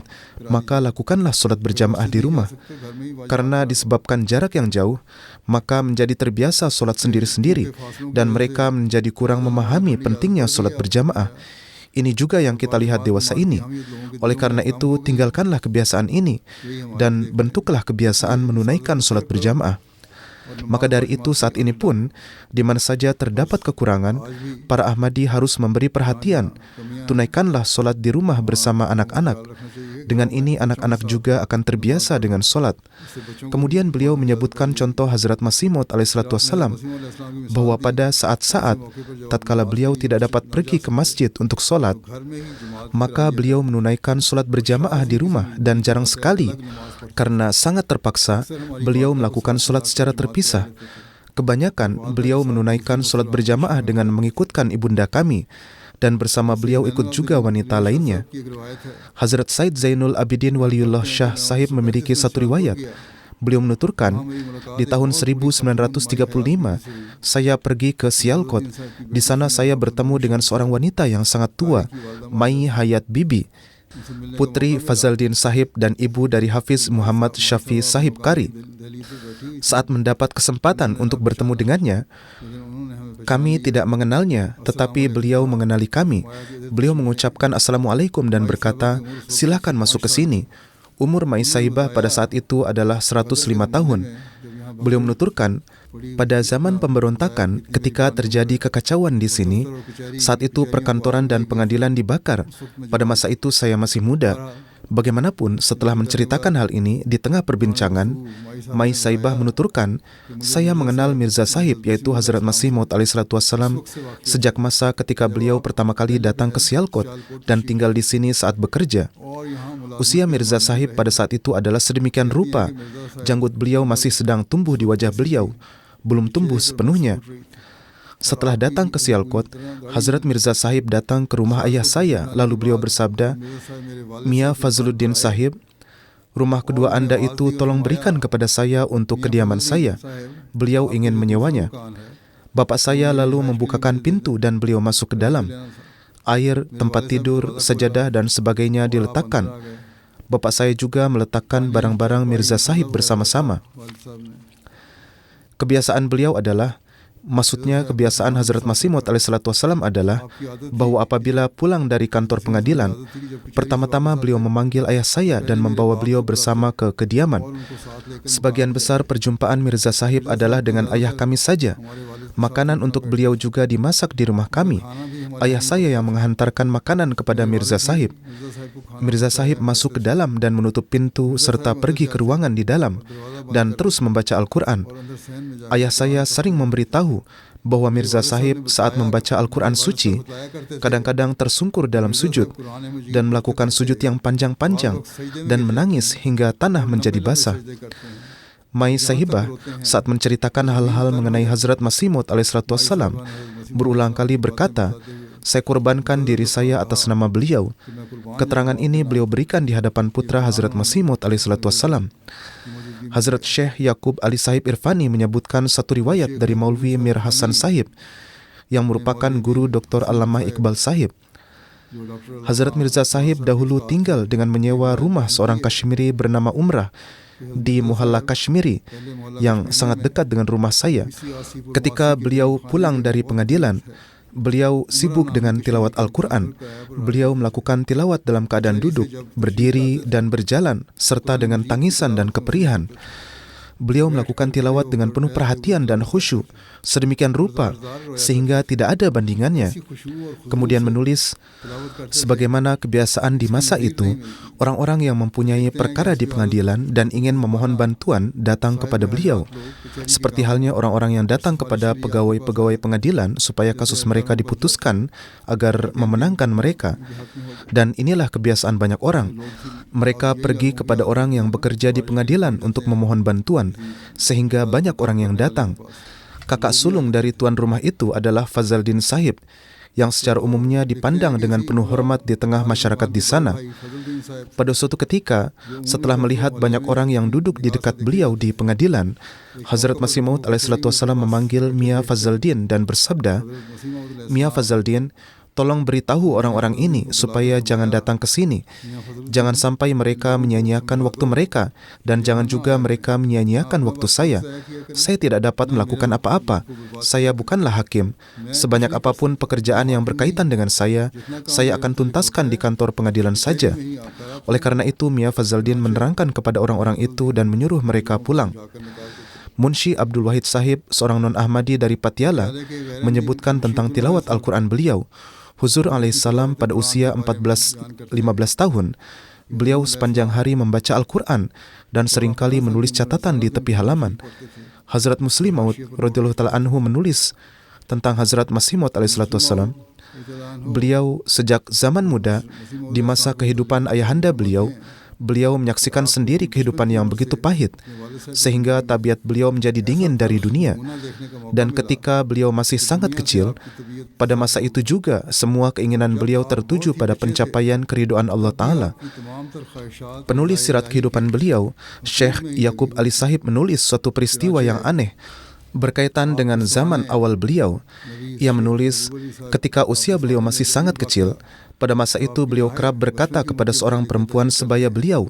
maka lakukanlah solat berjamaah di rumah. Karena disebabkan jarak yang jauh, maka menjadi terbiasa solat sendiri-sendiri dan mereka menjadi kurang memahami pentingnya solat berjamaah. Ini juga yang kita lihat dewasa ini. Oleh karena itu, tinggalkanlah kebiasaan ini dan bentuklah kebiasaan menunaikan solat berjamaah. Maka dari itu saat ini pun, di mana saja terdapat kekurangan, para Ahmadi harus memberi perhatian. Tunaikanlah solat di rumah bersama anak-anak. Dengan ini anak-anak juga akan terbiasa dengan solat. Kemudian beliau menyebutkan contoh Hazrat Masih Maud alaihissalatu wassalam, bahwa pada saat-saat tatkala beliau tidak dapat pergi ke masjid untuk solat, maka beliau menunaikan solat berjamaah di rumah, dan jarang sekali, karena sangat terpaksa, beliau melakukan solat secara terpisah. Kebanyakan beliau menunaikan solat berjamaah dengan mengikutkan ibunda kami, dan bersama beliau ikut juga wanita lainnya. Hazrat Said Zainul Abidin Waliullah Shah Sahib memiliki satu riwayat. Beliau menuturkan, di tahun 1935, saya pergi ke Sialkot. Di sana saya bertemu dengan seorang wanita yang sangat tua, Mai Hayat Bibi, putri Fazaldin Sahib dan ibu dari Hafiz Muhammad Syafi Sahib Kari. Saat mendapat kesempatan untuk bertemu dengannya, kami tidak mengenalnya, tetapi beliau mengenali kami. Beliau mengucapkan Assalamualaikum dan berkata, silakan masuk ke sini. Umur Mai Sahibah pada saat itu adalah 105 tahun. Beliau menuturkan, pada zaman pemberontakan, ketika terjadi kekacauan di sini, saat itu perkantoran dan pengadilan dibakar. Pada masa itu saya masih muda. Bagaimanapun, setelah menceritakan hal ini di tengah perbincangan, Mai Sahibah menuturkan, saya mengenal Mirza Sahib, yaitu Hazrat Masih Maud alaihissalatu wassalam, sejak masa ketika beliau pertama kali datang ke Sialkot dan tinggal di sini saat bekerja. Usia Mirza Sahib pada saat itu adalah sedemikian rupa, janggut beliau masih sedang tumbuh di wajah beliau, belum tumbuh sepenuhnya. Setelah datang ke Sialkot, Hazrat Mirza Sahib datang ke rumah ayah saya, lalu beliau bersabda, Mia Fazluddin Sahib, rumah kedua Anda itu tolong berikan kepada saya untuk kediaman saya. Beliau ingin menyewanya. Bapak saya lalu membukakan pintu dan beliau masuk ke dalam. Air, tempat tidur, sajadah dan sebagainya diletakkan. Bapak saya juga meletakkan barang-barang Mirza Sahib bersama-sama. Kebiasaan beliau adalah, maksudnya kebiasaan Hazrat Masih Maud alaihissalatu wassalam adalah bahwa apabila pulang dari kantor pengadilan, pertama-tama beliau memanggil ayah saya dan membawa beliau bersama ke kediaman. Sebagian besar perjumpaan Mirza Sahib adalah dengan ayah kami saja. Makanan untuk beliau juga dimasak di rumah kami. Ayah saya yang menghantarkan makanan kepada Mirza Sahib. Mirza Sahib masuk ke dalam dan menutup pintu serta pergi ke ruangan di dalam dan terus membaca Al-Quran. Ayah saya sering memberitahu bahwa Mirza Sahib saat membaca Al-Quran suci kadang-kadang tersungkur dalam sujud dan melakukan sujud yang panjang-panjang dan menangis hingga tanah menjadi basah. Mai Sahibah saat menceritakan hal-hal mengenai Hazrat Masih Maud alaihissalatu wassalam berulang kali berkata, saya korbankan diri saya atas nama beliau. Keterangan ini beliau berikan di hadapan putra Hazrat Masih Maud alaihissalatu wassalam. Hazrat Syekh Yaqub Ali Sahib Irfani menyebutkan satu riwayat dari Maulvi Mir Hasan Sahib yang merupakan guru Dr. Allamah Iqbal Sahib. Hazrat Mirza Sahib dahulu tinggal dengan menyewa rumah seorang Kashmiri bernama Umrah di Muhalla Kashmiri yang sangat dekat dengan rumah saya. Ketika beliau pulang dari pengadilan, beliau sibuk dengan tilawat Al-Quran. Beliau melakukan tilawat dalam keadaan duduk, berdiri, dan berjalan, serta dengan tangisan dan keperihan. Beliau melakukan tilawat dengan penuh perhatian dan khusyuk, sedemikian rupa sehingga tidak ada bandingannya. Kemudian menulis, sebagaimana kebiasaan di masa itu, orang-orang yang mempunyai perkara di pengadilan dan ingin memohon bantuan datang kepada beliau. Seperti halnya orang-orang yang datang kepada pegawai-pegawai pengadilan supaya kasus mereka diputuskan agar memenangkan mereka. Dan inilah kebiasaan banyak orang. Mereka pergi kepada orang yang bekerja di pengadilan untuk memohon bantuan, sehingga banyak orang yang datang. Kakak sulung dari tuan rumah itu adalah Fazaldin Sahib, yang secara umumnya dipandang dengan penuh hormat di tengah masyarakat di sana. Pada suatu ketika, setelah melihat banyak orang yang duduk di dekat beliau di pengadilan, Hazrat Masih Maud alaihissalam memanggil Mia Fazaldin dan bersabda, "Mia Fazaldin, tolong beritahu orang-orang ini supaya jangan datang ke sini. Jangan sampai mereka menyia-nyiakan waktu mereka, dan jangan juga mereka menyia-nyiakan waktu saya. Saya tidak dapat melakukan apa-apa. Saya bukanlah hakim. Sebanyak apapun pekerjaan yang berkaitan dengan saya akan tuntaskan di kantor pengadilan saja." Oleh karena itu, Mia Fazaldin menerangkan kepada orang-orang itu dan menyuruh mereka pulang. Munshi Abdul Wahid Sahib, seorang non-Ahmadi dari Patiala, menyebutkan tentang tilawat Al-Quran beliau. Huzur alaihissalam pada usia 14-15 tahun, beliau sepanjang hari membaca Al-Quran dan seringkali menulis catatan di tepi halaman. Hazrat Muslim Maud radhiyallahu ta'ala anhu menulis tentang Hazrat Masih Maud alaihissalam. Beliau sejak zaman muda, di masa kehidupan ayahanda beliau menyaksikan sendiri kehidupan yang begitu pahit, sehingga tabiat beliau menjadi dingin dari dunia. Dan ketika beliau masih sangat kecil, pada masa itu juga semua keinginan beliau tertuju pada pencapaian keridhaan Allah Ta'ala. Penulis sirat kehidupan beliau, Syekh Yaqub Ali Sahib, menulis suatu peristiwa yang aneh berkaitan dengan zaman awal beliau. Ia menulis, ketika usia beliau masih sangat kecil, pada masa itu beliau kerap berkata kepada seorang perempuan sebaya beliau,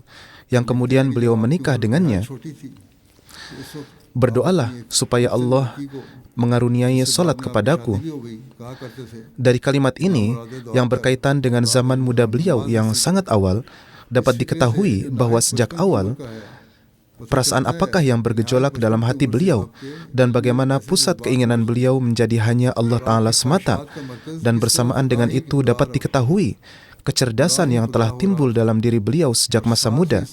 yang kemudian beliau menikah dengannya, "Berdoalah supaya Allah mengaruniai salat kepadaku." Dari kalimat ini, yang berkaitan dengan zaman muda beliau yang sangat awal, dapat diketahui bahwa sejak awal, perasaan apakah yang bergejolak dalam hati beliau, dan bagaimana pusat keinginan beliau menjadi hanya Allah Ta'ala semata. Dan bersamaan dengan itu dapat diketahui kecerdasan yang telah timbul dalam diri beliau sejak masa muda.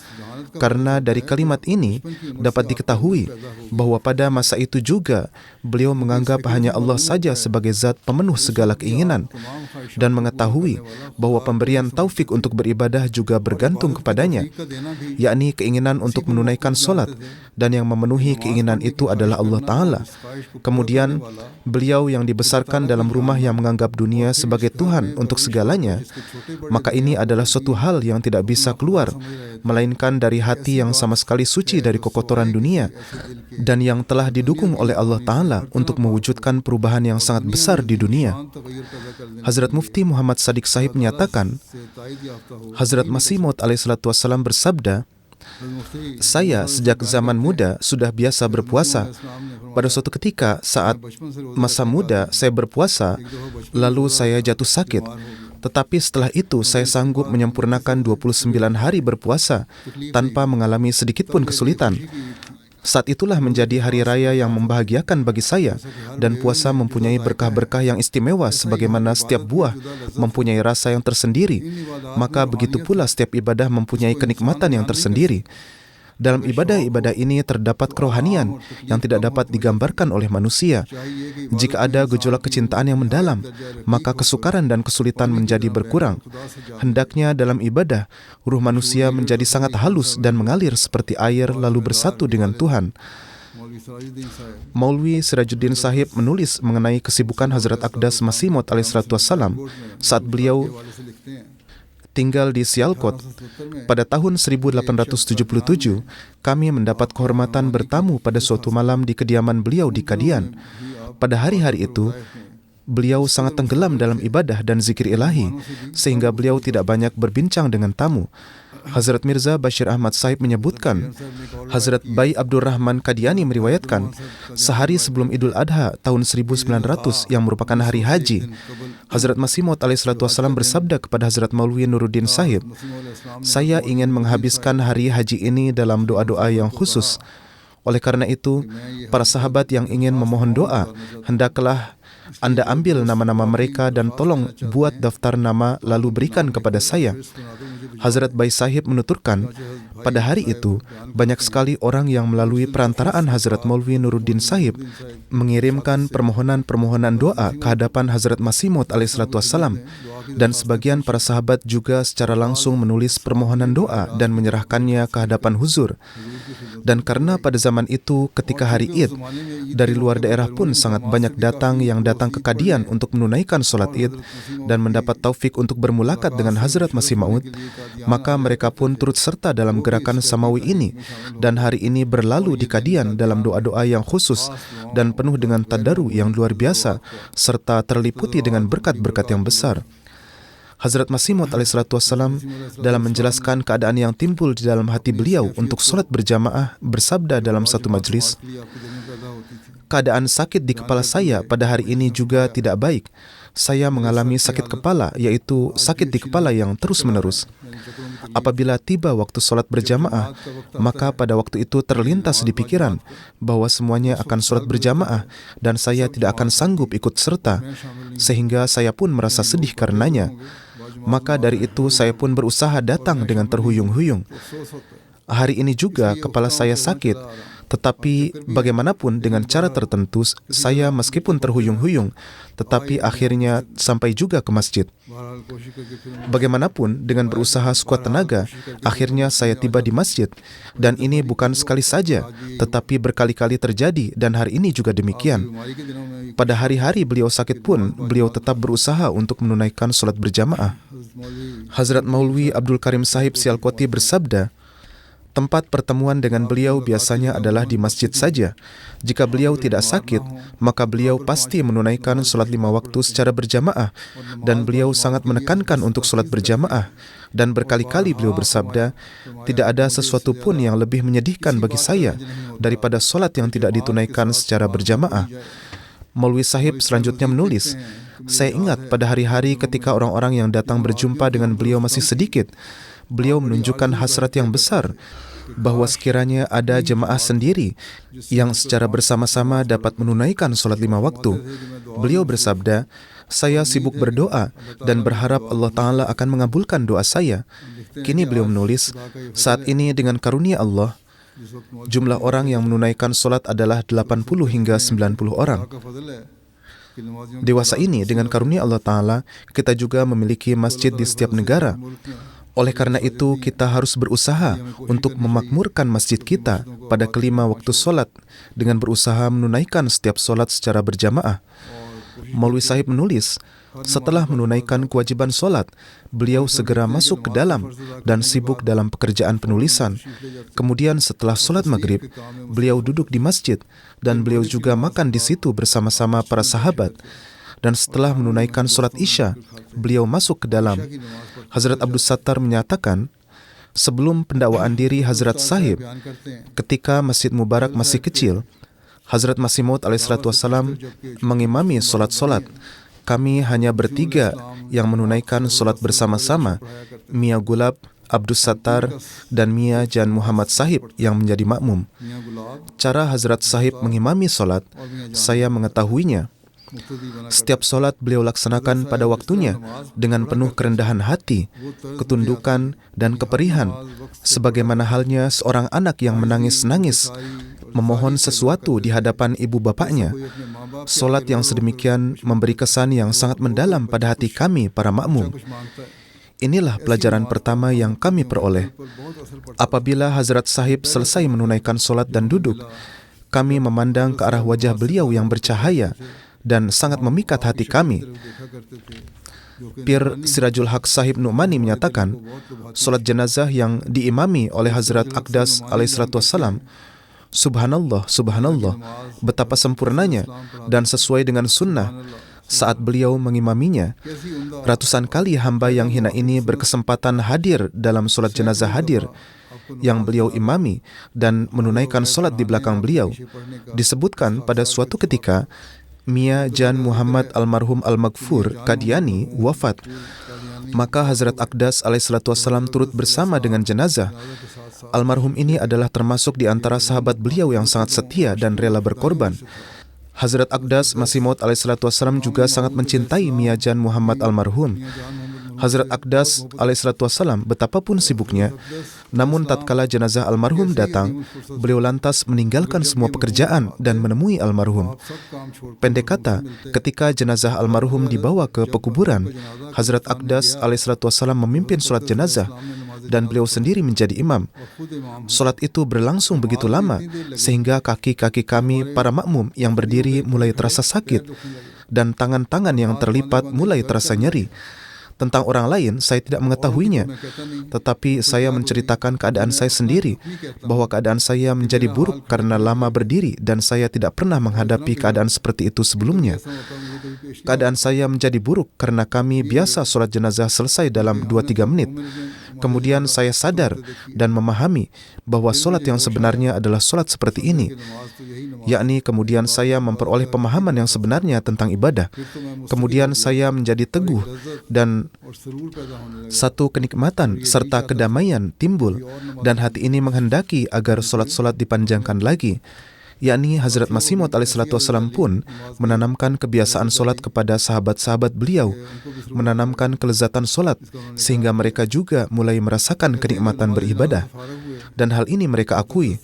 Karena dari kalimat ini dapat diketahui bahwa pada masa itu juga beliau menganggap hanya Allah saja sebagai zat pemenuh segala keinginan, dan mengetahui bahwa pemberian taufik untuk beribadah juga bergantung kepadanya, yakni keinginan untuk menunaikan solat, dan yang memenuhi keinginan itu adalah Allah Ta'ala. Kemudian beliau yang dibesarkan dalam rumah yang menganggap dunia sebagai Tuhan untuk segalanya, maka ini adalah suatu hal yang tidak bisa keluar melainkan dari hati yang sama sekali suci dari kekotoran dunia, dan yang telah didukung oleh Allah Ta'ala untuk mewujudkan perubahan yang sangat besar di dunia. Hazrat Mufti Muhammad Sadiq Sahib menyatakan, Hazrat Masih Maud alaihissalam bersabda, "Saya sejak zaman muda sudah biasa berpuasa. Pada suatu ketika saat masa muda saya berpuasa, lalu saya jatuh sakit. Tetapi setelah itu saya sanggup menyempurnakan 29 hari berpuasa tanpa mengalami sedikit pun kesulitan. Saat itulah menjadi hari raya yang membahagiakan bagi saya, dan puasa mempunyai berkah-berkah yang istimewa sebagaimana setiap buah mempunyai rasa yang tersendiri, maka begitu pula setiap ibadah mempunyai kenikmatan yang tersendiri. Dalam ibadah-ibadah ini terdapat kerohanian yang tidak dapat digambarkan oleh manusia. Jika ada gejolak kecintaan yang mendalam, maka kesukaran dan kesulitan menjadi berkurang. Hendaknya dalam ibadah, ruh manusia menjadi sangat halus dan mengalir seperti air lalu bersatu dengan Tuhan." Maulwi Sirajuddin Sahib menulis mengenai kesibukan Hazrat Aqdas Masih Maud alaihissalam saat beliau tinggal di Sialkot. Pada tahun 1877, kami mendapat kehormatan bertamu pada suatu malam di kediaman beliau di Kadian. Pada hari-hari itu, beliau sangat tenggelam dalam ibadah dan zikir ilahi, sehingga beliau tidak banyak berbincang dengan tamu. Hazrat Mirza Bashir Ahmad Sahib menyebutkan, Hazrat Bhai Abdul Rahman Qadiani meriwayatkan, sehari sebelum Idul Adha tahun 1900 yang merupakan hari haji, Hazrat Masih Maud alaihissalam bersabda kepada Hazrat Maulwi Nuruddin Sahib, saya ingin menghabiskan hari haji ini dalam doa-doa yang khusus. Oleh karena itu, para sahabat yang ingin memohon doa, hendaklah Anda ambil nama-nama mereka dan tolong buat daftar nama lalu berikan kepada saya. Hazrat Bhai Sahib menuturkan, pada hari itu, banyak sekali orang yang melalui perantaraan Hazrat Maulwi Nuruddin Sahib mengirimkan permohonan-permohonan doa ke hadapan Hazrat Masih Maud alaihissalam, dan sebagian para sahabat juga secara langsung menulis permohonan doa dan menyerahkannya ke hadapan huzur. Dan karena pada zaman itu ketika hari Id, dari luar daerah pun sangat banyak yang datang ke Qadian untuk menunaikan sholat Id dan mendapat taufik untuk bermulakat dengan Hazrat Masih Maud, maka mereka pun turut serta dalam gerakan samawi ini, dan hari ini berlalu di Qadian dalam doa-doa yang khusus dan penuh dengan tadaru yang luar biasa serta terliputi dengan berkat-berkat yang besar. Hazrat Masih Maud alaihissalam dalam menjelaskan keadaan yang timbul di dalam hati beliau untuk sholat berjamaah bersabda dalam satu majlis, keadaan sakit di kepala saya pada hari ini juga tidak baik. Saya mengalami sakit kepala, yaitu sakit di kepala yang terus-menerus. Apabila tiba waktu sholat berjamaah, maka pada waktu itu terlintas di pikiran bahwa semuanya akan sholat berjamaah dan saya tidak akan sanggup ikut serta, sehingga saya pun merasa sedih karenanya. Maka dari itu saya pun berusaha datang dengan terhuyung-huyung. Hari ini juga kepala saya sakit, tetapi bagaimanapun dengan cara tertentu saya meskipun terhuyung-huyung, tetapi akhirnya sampai juga ke masjid. Bagaimanapun dengan berusaha sekuat tenaga, akhirnya saya tiba di masjid. Dan ini bukan sekali saja, tetapi berkali-kali terjadi, dan hari ini juga demikian. Pada hari-hari beliau sakit pun, beliau tetap berusaha untuk menunaikan sholat berjamaah. Hazrat Maulwi Abdul Karim Sahib Sialkoti bersabda, tempat pertemuan dengan beliau biasanya adalah di masjid saja. Jika beliau tidak sakit, maka beliau pasti menunaikan sholat 5 waktu secara berjamaah, dan beliau sangat menekankan untuk sholat berjamaah. Dan berkali-kali beliau bersabda, tidak ada sesuatu pun yang lebih menyedihkan bagi saya daripada sholat yang tidak ditunaikan secara berjamaah. Maulwi Sahib selanjutnya menulis, saya ingat pada hari-hari ketika orang-orang yang datang berjumpa dengan beliau masih sedikit. Beliau menunjukkan hasrat yang besar bahwa sekiranya ada jemaah sendiri yang secara bersama-sama dapat menunaikan sholat 5 waktu. Beliau bersabda, saya sibuk berdoa dan berharap Allah Ta'ala akan mengabulkan doa saya. Kini beliau menulis, saat ini dengan karunia Allah, jumlah orang yang menunaikan sholat adalah 80 hingga 90 orang. Dewasa ini dengan karunia Allah Ta'ala, kita juga memiliki masjid di setiap negara. Oleh karena itu, kita harus berusaha untuk memakmurkan masjid kita pada kelima waktu sholat dengan berusaha menunaikan setiap sholat secara berjamaah. Maulwi Sahib menulis, setelah menunaikan kewajiban sholat, beliau segera masuk ke dalam dan sibuk dalam pekerjaan penulisan. Kemudian setelah sholat maghrib, beliau duduk di masjid dan beliau juga makan di situ bersama-sama para sahabat. Dan setelah menunaikan sholat Isya, beliau masuk ke dalam. Hazrat Abdus Sattar menyatakan, sebelum pendakwaan diri Hazrat Sahib, ketika Masjid Mubarak masih kecil, Hazrat Masih Maud alaihissalam mengimami sholat-sholat. Kami hanya bertiga yang menunaikan sholat bersama-sama, Mia Gulab, Abdus Sattar, dan Mia Jan Muhammad Sahib yang menjadi makmum. Cara Hazrat Sahib mengimami sholat, saya mengetahuinya. Setiap sholat beliau laksanakan pada waktunya dengan penuh kerendahan hati, ketundukan, dan keperihan, sebagaimana halnya seorang anak yang menangis-nangis memohon sesuatu di hadapan ibu bapaknya. Sholat yang sedemikian memberi kesan yang sangat mendalam pada hati kami para makmum. Inilah pelajaran pertama yang kami peroleh. Apabila Hazrat Sahib selesai menunaikan sholat dan duduk, kami memandang ke arah wajah beliau yang bercahaya dan sangat memikat hati kami. Pir Sirajul Haq Sahib Nu'mani menyatakan, sholat jenazah yang diimami oleh Hazrat Aqdas alaihissalam, subhanallah, subhanallah, betapa sempurnanya dan sesuai dengan sunnah. saat beliau mengimaminya. Ratusan kali hamba yang hina ini berkesempatan hadir dalam solat jenazah hadir yang beliau imami dan menunaikan solat di belakang beliau. Disebutkan pada suatu ketika Mia Jan Muhammad almarhum Al-Maghfur Qadiani wafat, maka Hazrat Aqdas alaihissalatu wassalam turut bersama dengan jenazah. Almarhum ini adalah termasuk di antara sahabat beliau yang sangat setia dan rela berkorban. Hazrat Aqdas Masih Maud alaihissalatu wassalam juga sangat mencintai Mia Jan Muhammad almarhum. Hazrat Aqdas alaihissalatu wassalam betapapun sibuknya, namun tatkala jenazah almarhum datang, beliau lantas meninggalkan semua pekerjaan dan menemui almarhum. Pendek kata, ketika jenazah almarhum dibawa ke pekuburan, Hazrat Aqdas alaihissalatu wassalam memimpin sholat jenazah dan beliau sendiri menjadi imam. Sholat itu berlangsung begitu lama sehingga kaki-kaki kami para makmum yang berdiri mulai terasa sakit dan tangan-tangan yang terlipat mulai terasa nyeri. Tentang orang lain, saya tidak mengetahuinya. Tetapi saya menceritakan keadaan saya sendiri, bahwa keadaan saya menjadi buruk karena lama berdiri dan saya tidak pernah menghadapi keadaan seperti itu sebelumnya. Keadaan saya menjadi buruk karena kami biasa sholat jenazah selesai dalam 2-3 menit. Kemudian saya sadar dan memahami bahwa sholat yang sebenarnya adalah sholat seperti ini. Yakni kemudian saya memperoleh pemahaman yang sebenarnya tentang ibadah. Kemudian saya menjadi teguh dan satu kenikmatan serta kedamaian timbul dan hati ini menghendaki agar solat-solat dipanjangkan lagi. Yakni Hazrat Masih Maud alaihissalatu wassalam pun menanamkan kebiasaan solat kepada sahabat-sahabat beliau, menanamkan kelezatan solat sehingga mereka juga mulai merasakan kenikmatan beribadah. Dan hal ini mereka akui.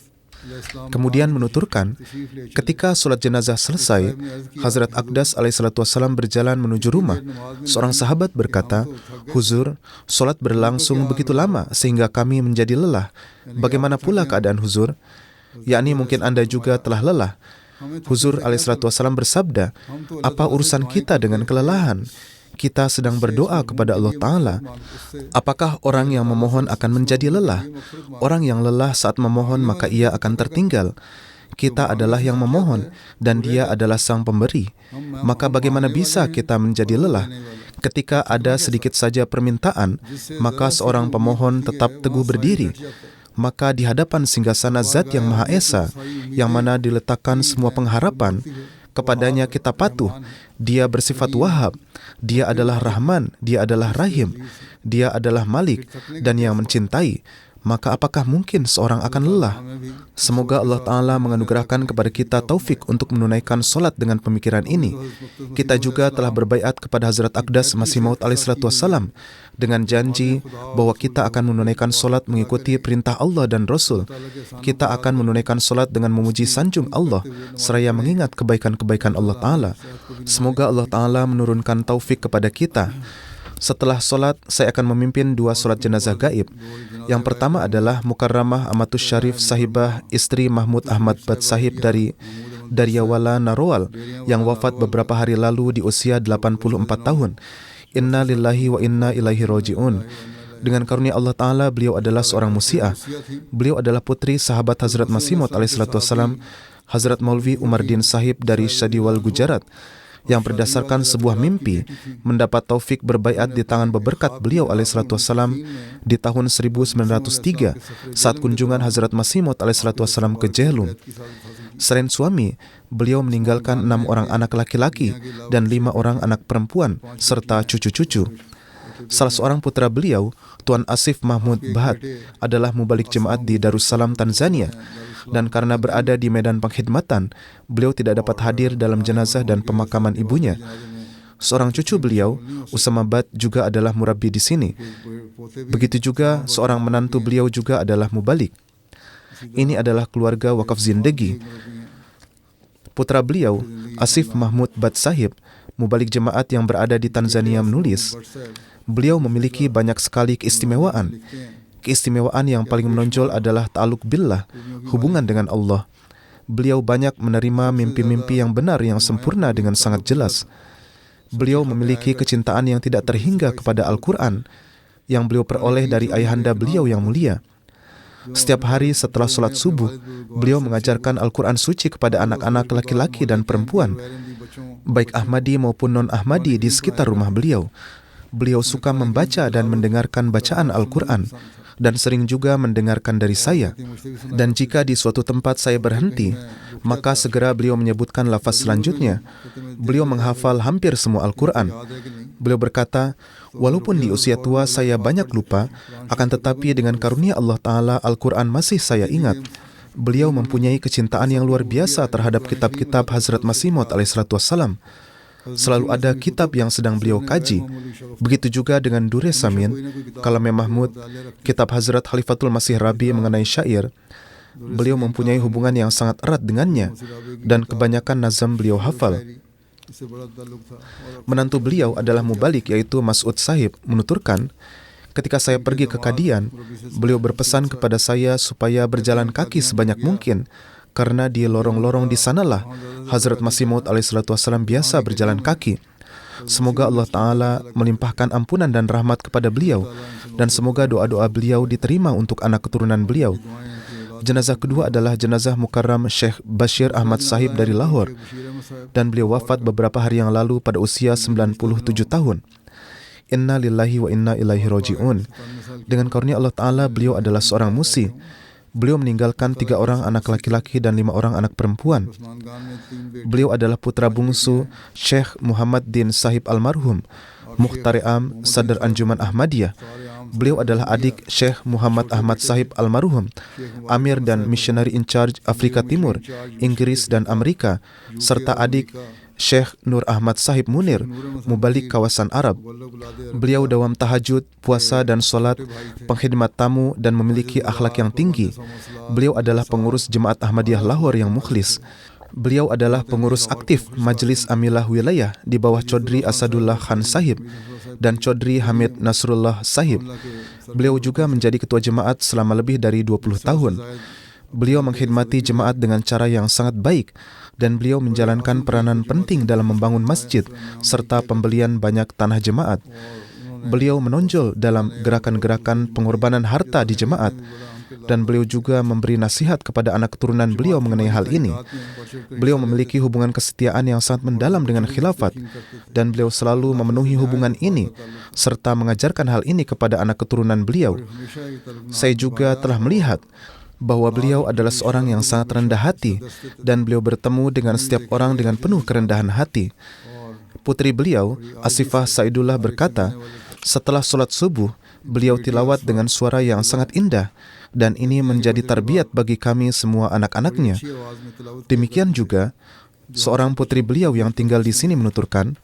Kemudian menuturkan, ketika solat jenazah selesai, Hazrat Aqdas alaihissalatu wassalam berjalan menuju rumah. Seorang sahabat berkata, "Huzur, solat berlangsung begitu lama sehingga kami menjadi lelah. Bagaimana pula keadaan Huzur?" Yakni mungkin Anda juga telah lelah. Huzur alaihissalatu wassalam bersabda, "Apa urusan kita dengan kelelahan? Kita sedang berdoa kepada Allah Ta'ala. Apakah orang yang memohon akan menjadi lelah? Orang yang lelah saat memohon maka ia akan tertinggal. Kita adalah yang memohon dan Dia adalah Sang Pemberi. Maka bagaimana bisa kita menjadi lelah? Ketika ada sedikit saja permintaan, maka seorang pemohon tetap teguh berdiri. Maka di hadapan singgasana Zat yang Maha Esa, yang mana diletakkan semua pengharapan, kepadanya kita patuh. Dia bersifat Wahhab. Dia adalah Rahman. Dia adalah Rahim. Dia adalah Malik dan yang mencintai. Maka apakah mungkin seorang akan lelah? Semoga Allah Ta'ala menganugerahkan kepada kita taufik untuk menunaikan solat dengan pemikiran ini. Kita juga telah berbaiat kepada Hazrat Aqdas Masih Maud alaihissalatu wassalam dengan janji bahwa kita akan menunaikan solat mengikuti perintah Allah dan Rasul. Kita akan menunaikan solat dengan memuji sanjung Allah seraya mengingat kebaikan-kebaikan Allah Ta'ala. Semoga Allah Ta'ala menurunkan taufik kepada kita. Setelah solat, saya akan memimpin 2 solat jenazah gaib. Yang pertama adalah Mukarramah Amatus Syarif Sahibah istri Mahmud Ahmad Bad Sahib dari Daryawala Narowal yang wafat beberapa hari lalu di usia 84 tahun. Inna lillahi wa inna ilaihi roji'un. Dengan karunia Allah Ta'ala, beliau adalah seorang musi'ah. Beliau adalah putri sahabat Hazrat Masih Maud alaihissalatu wassalam, Hazrat Maulvi Umardin Sahib dari Shadiwal Gujarat, yang berdasarkan sebuah mimpi mendapat taufik berbaiat di tangan beberkat beliau alaihissalatu wassalam di tahun 1903 saat kunjungan Hazrat Masih Maud alaihissalatu wassalam ke Jehlum. Selain suami, beliau meninggalkan 6 orang anak laki-laki dan 5 orang anak perempuan serta cucu-cucu. Salah seorang putra beliau, Tuan Asif Mahmud Bahad, adalah mubalik jemaat di Darussalam, Tanzania. Dan karena berada di medan pengkhidmatan, beliau tidak dapat hadir dalam jenazah dan pemakaman ibunya. Seorang cucu beliau, Usama Bad, juga adalah murabbi di sini. Begitu juga seorang menantu beliau juga adalah mubalik. Ini adalah keluarga wakaf zindagi. Putra beliau, Asif Mahmud Bad Sahib, mubalik jemaat yang berada di Tanzania, menulis, beliau memiliki banyak sekali keistimewaan. Keistimewaan yang paling menonjol adalah ta'alluq billah, hubungan dengan Allah. Beliau banyak menerima mimpi-mimpi yang benar yang sempurna dengan sangat jelas. Beliau memiliki kecintaan yang tidak terhingga kepada Al-Quran yang beliau peroleh dari ayahanda beliau yang mulia. Setiap hari setelah sholat subuh, beliau mengajarkan Al-Quran suci kepada anak-anak laki-laki dan perempuan. baik Ahmadi maupun non-Ahmadi di sekitar rumah beliau. Beliau suka membaca dan mendengarkan bacaan Al-Quran, dan sering juga mendengarkan dari saya. Dan jika di suatu tempat saya berhenti, maka segera beliau menyebutkan lafaz selanjutnya. Beliau menghafal hampir semua Al-Quran. Beliau berkata, walaupun di usia tua saya banyak lupa, akan tetapi dengan karunia Allah Ta'ala, Al-Quran masih saya ingat. Beliau mempunyai kecintaan yang luar biasa terhadap kitab-kitab Hazrat Masih Maud alaihissalam. Selalu ada kitab yang sedang beliau kaji. Begitu juga dengan Durre Samin, Kalam Mahmud, kitab Hazrat Khalifatul Masih Rabi mengenai syair. Beliau mempunyai hubungan yang sangat erat dengannya, dan kebanyakan nazam beliau hafal. Menantu beliau adalah mubalik, yaitu Mas'ud Sahib, menuturkan, ketika saya pergi ke Qadian, beliau berpesan kepada saya supaya berjalan kaki sebanyak mungkin, karena di lorong-lorong di sanalah Hazrat Masih Maud alaihissalam biasa berjalan kaki. Semoga Allah Ta'ala melimpahkan ampunan dan rahmat kepada beliau, dan semoga doa-doa beliau diterima untuk anak keturunan beliau. Jenazah kedua adalah jenazah Mukarram Syekh Bashir Ahmad Sahib dari Lahore, dan beliau wafat beberapa hari yang lalu pada usia 97 tahun. Inna lillahi wa inna ilaihi roji'un. Dengan karunia Allah Ta'ala, beliau adalah seorang musi. Beliau meninggalkan 3 orang anak laki-laki dan 5 orang anak perempuan. Beliau adalah putra bungsu Syekh Muhammad Din Sahib Almarhum, Mukhtar Am Sadr Anjuman Ahmadiyah. Beliau adalah adik Syekh Muhammad Ahmad Sahib Almarhum, Amir dan Missionary in Charge Afrika Timur, Inggris dan Amerika, serta adik Syekh Nur Ahmad Sahib Munir, mubalik kawasan Arab. Beliau dawam tahajud, puasa dan solat, pengkhidmat tamu dan memiliki akhlak yang tinggi. Beliau adalah pengurus Jemaat Ahmadiyah Lahore yang mukhlis. Beliau adalah pengurus aktif Majlis Amilah Wilayah di bawah Chaudhry Asadullah Khan Sahib dan Chaudhry Hamid Nasrullah Sahib. Beliau juga menjadi ketua jemaat selama lebih dari 20 tahun. Beliau mengkhidmati jemaat dengan cara yang sangat baik, dan beliau menjalankan peranan penting dalam membangun masjid serta pembelian banyak tanah jemaat. Beliau menonjol dalam gerakan-gerakan pengorbanan harta di jemaat, dan beliau juga memberi nasihat kepada anak keturunan beliau mengenai hal ini. Beliau memiliki hubungan kesetiaan yang sangat mendalam dengan khilafat, dan beliau selalu memenuhi hubungan ini serta mengajarkan hal ini kepada anak keturunan beliau. Saya juga telah melihat bahwa beliau adalah seorang yang sangat rendah hati, dan beliau bertemu dengan setiap orang dengan penuh kerendahan hati. Putri beliau, Asifah Saidullah, berkata, setelah sholat subuh, beliau tilawat dengan suara yang sangat indah, dan ini menjadi tarbiyat bagi kami semua anak-anaknya. Demikian juga, seorang putri beliau yang tinggal di sini menuturkan,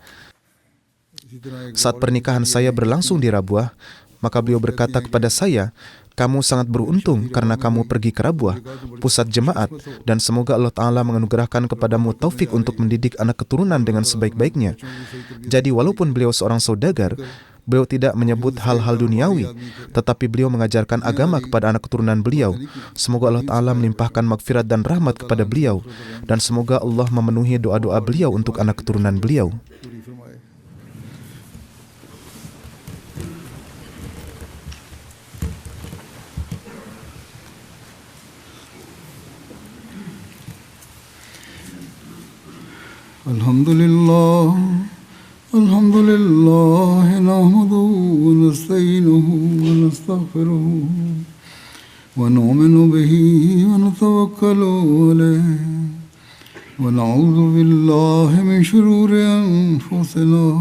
saat pernikahan saya berlangsung di Rabuah, maka beliau berkata kepada saya, kamu sangat beruntung karena kamu pergi ke Rabuah, pusat jemaat, dan semoga Allah Ta'ala menganugerahkan kepadamu taufik untuk mendidik anak keturunan dengan sebaik-baiknya. Jadi walaupun beliau seorang saudagar, beliau tidak menyebut hal-hal duniawi, tetapi beliau mengajarkan agama kepada anak keturunan beliau. Semoga Allah Ta'ala melimpahkan magfirat dan rahmat kepada beliau, dan semoga Allah memenuhi doa-doa beliau untuk anak keturunan beliau. Alhamdulillah, alhamdulillah, nahmaduhu wa nasta'inuhu wa nastaghfiruhu wa nu'minu bihi wa natawakkalu alayhi wa na'udhu billahi min shururi anfusina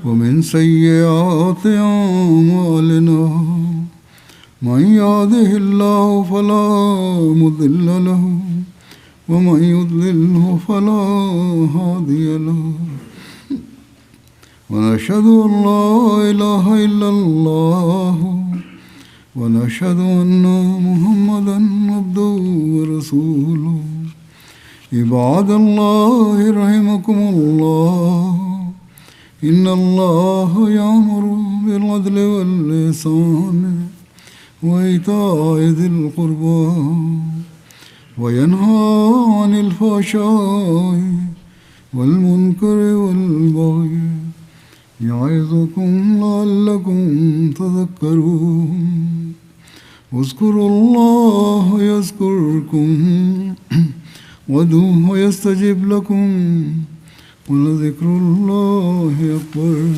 wa min sayyiati a'malina. Man yahdihillahu fala mudilla lahu ومن يضلله فلا هادي له ونشهد أن لا إله إلا الله ونشهد أن محمدا عبده ورسوله. عباد الله رحمكم الله إن الله يأمر بالعدل والإحسان وإيتاء ذي القربى وينهى عن الفحشاء والمنكر والبغي يعظكم لعلكم تذكرون. اذكروا الله يذكركم وادعوه يستجب لكم ولذكر الله أكبر.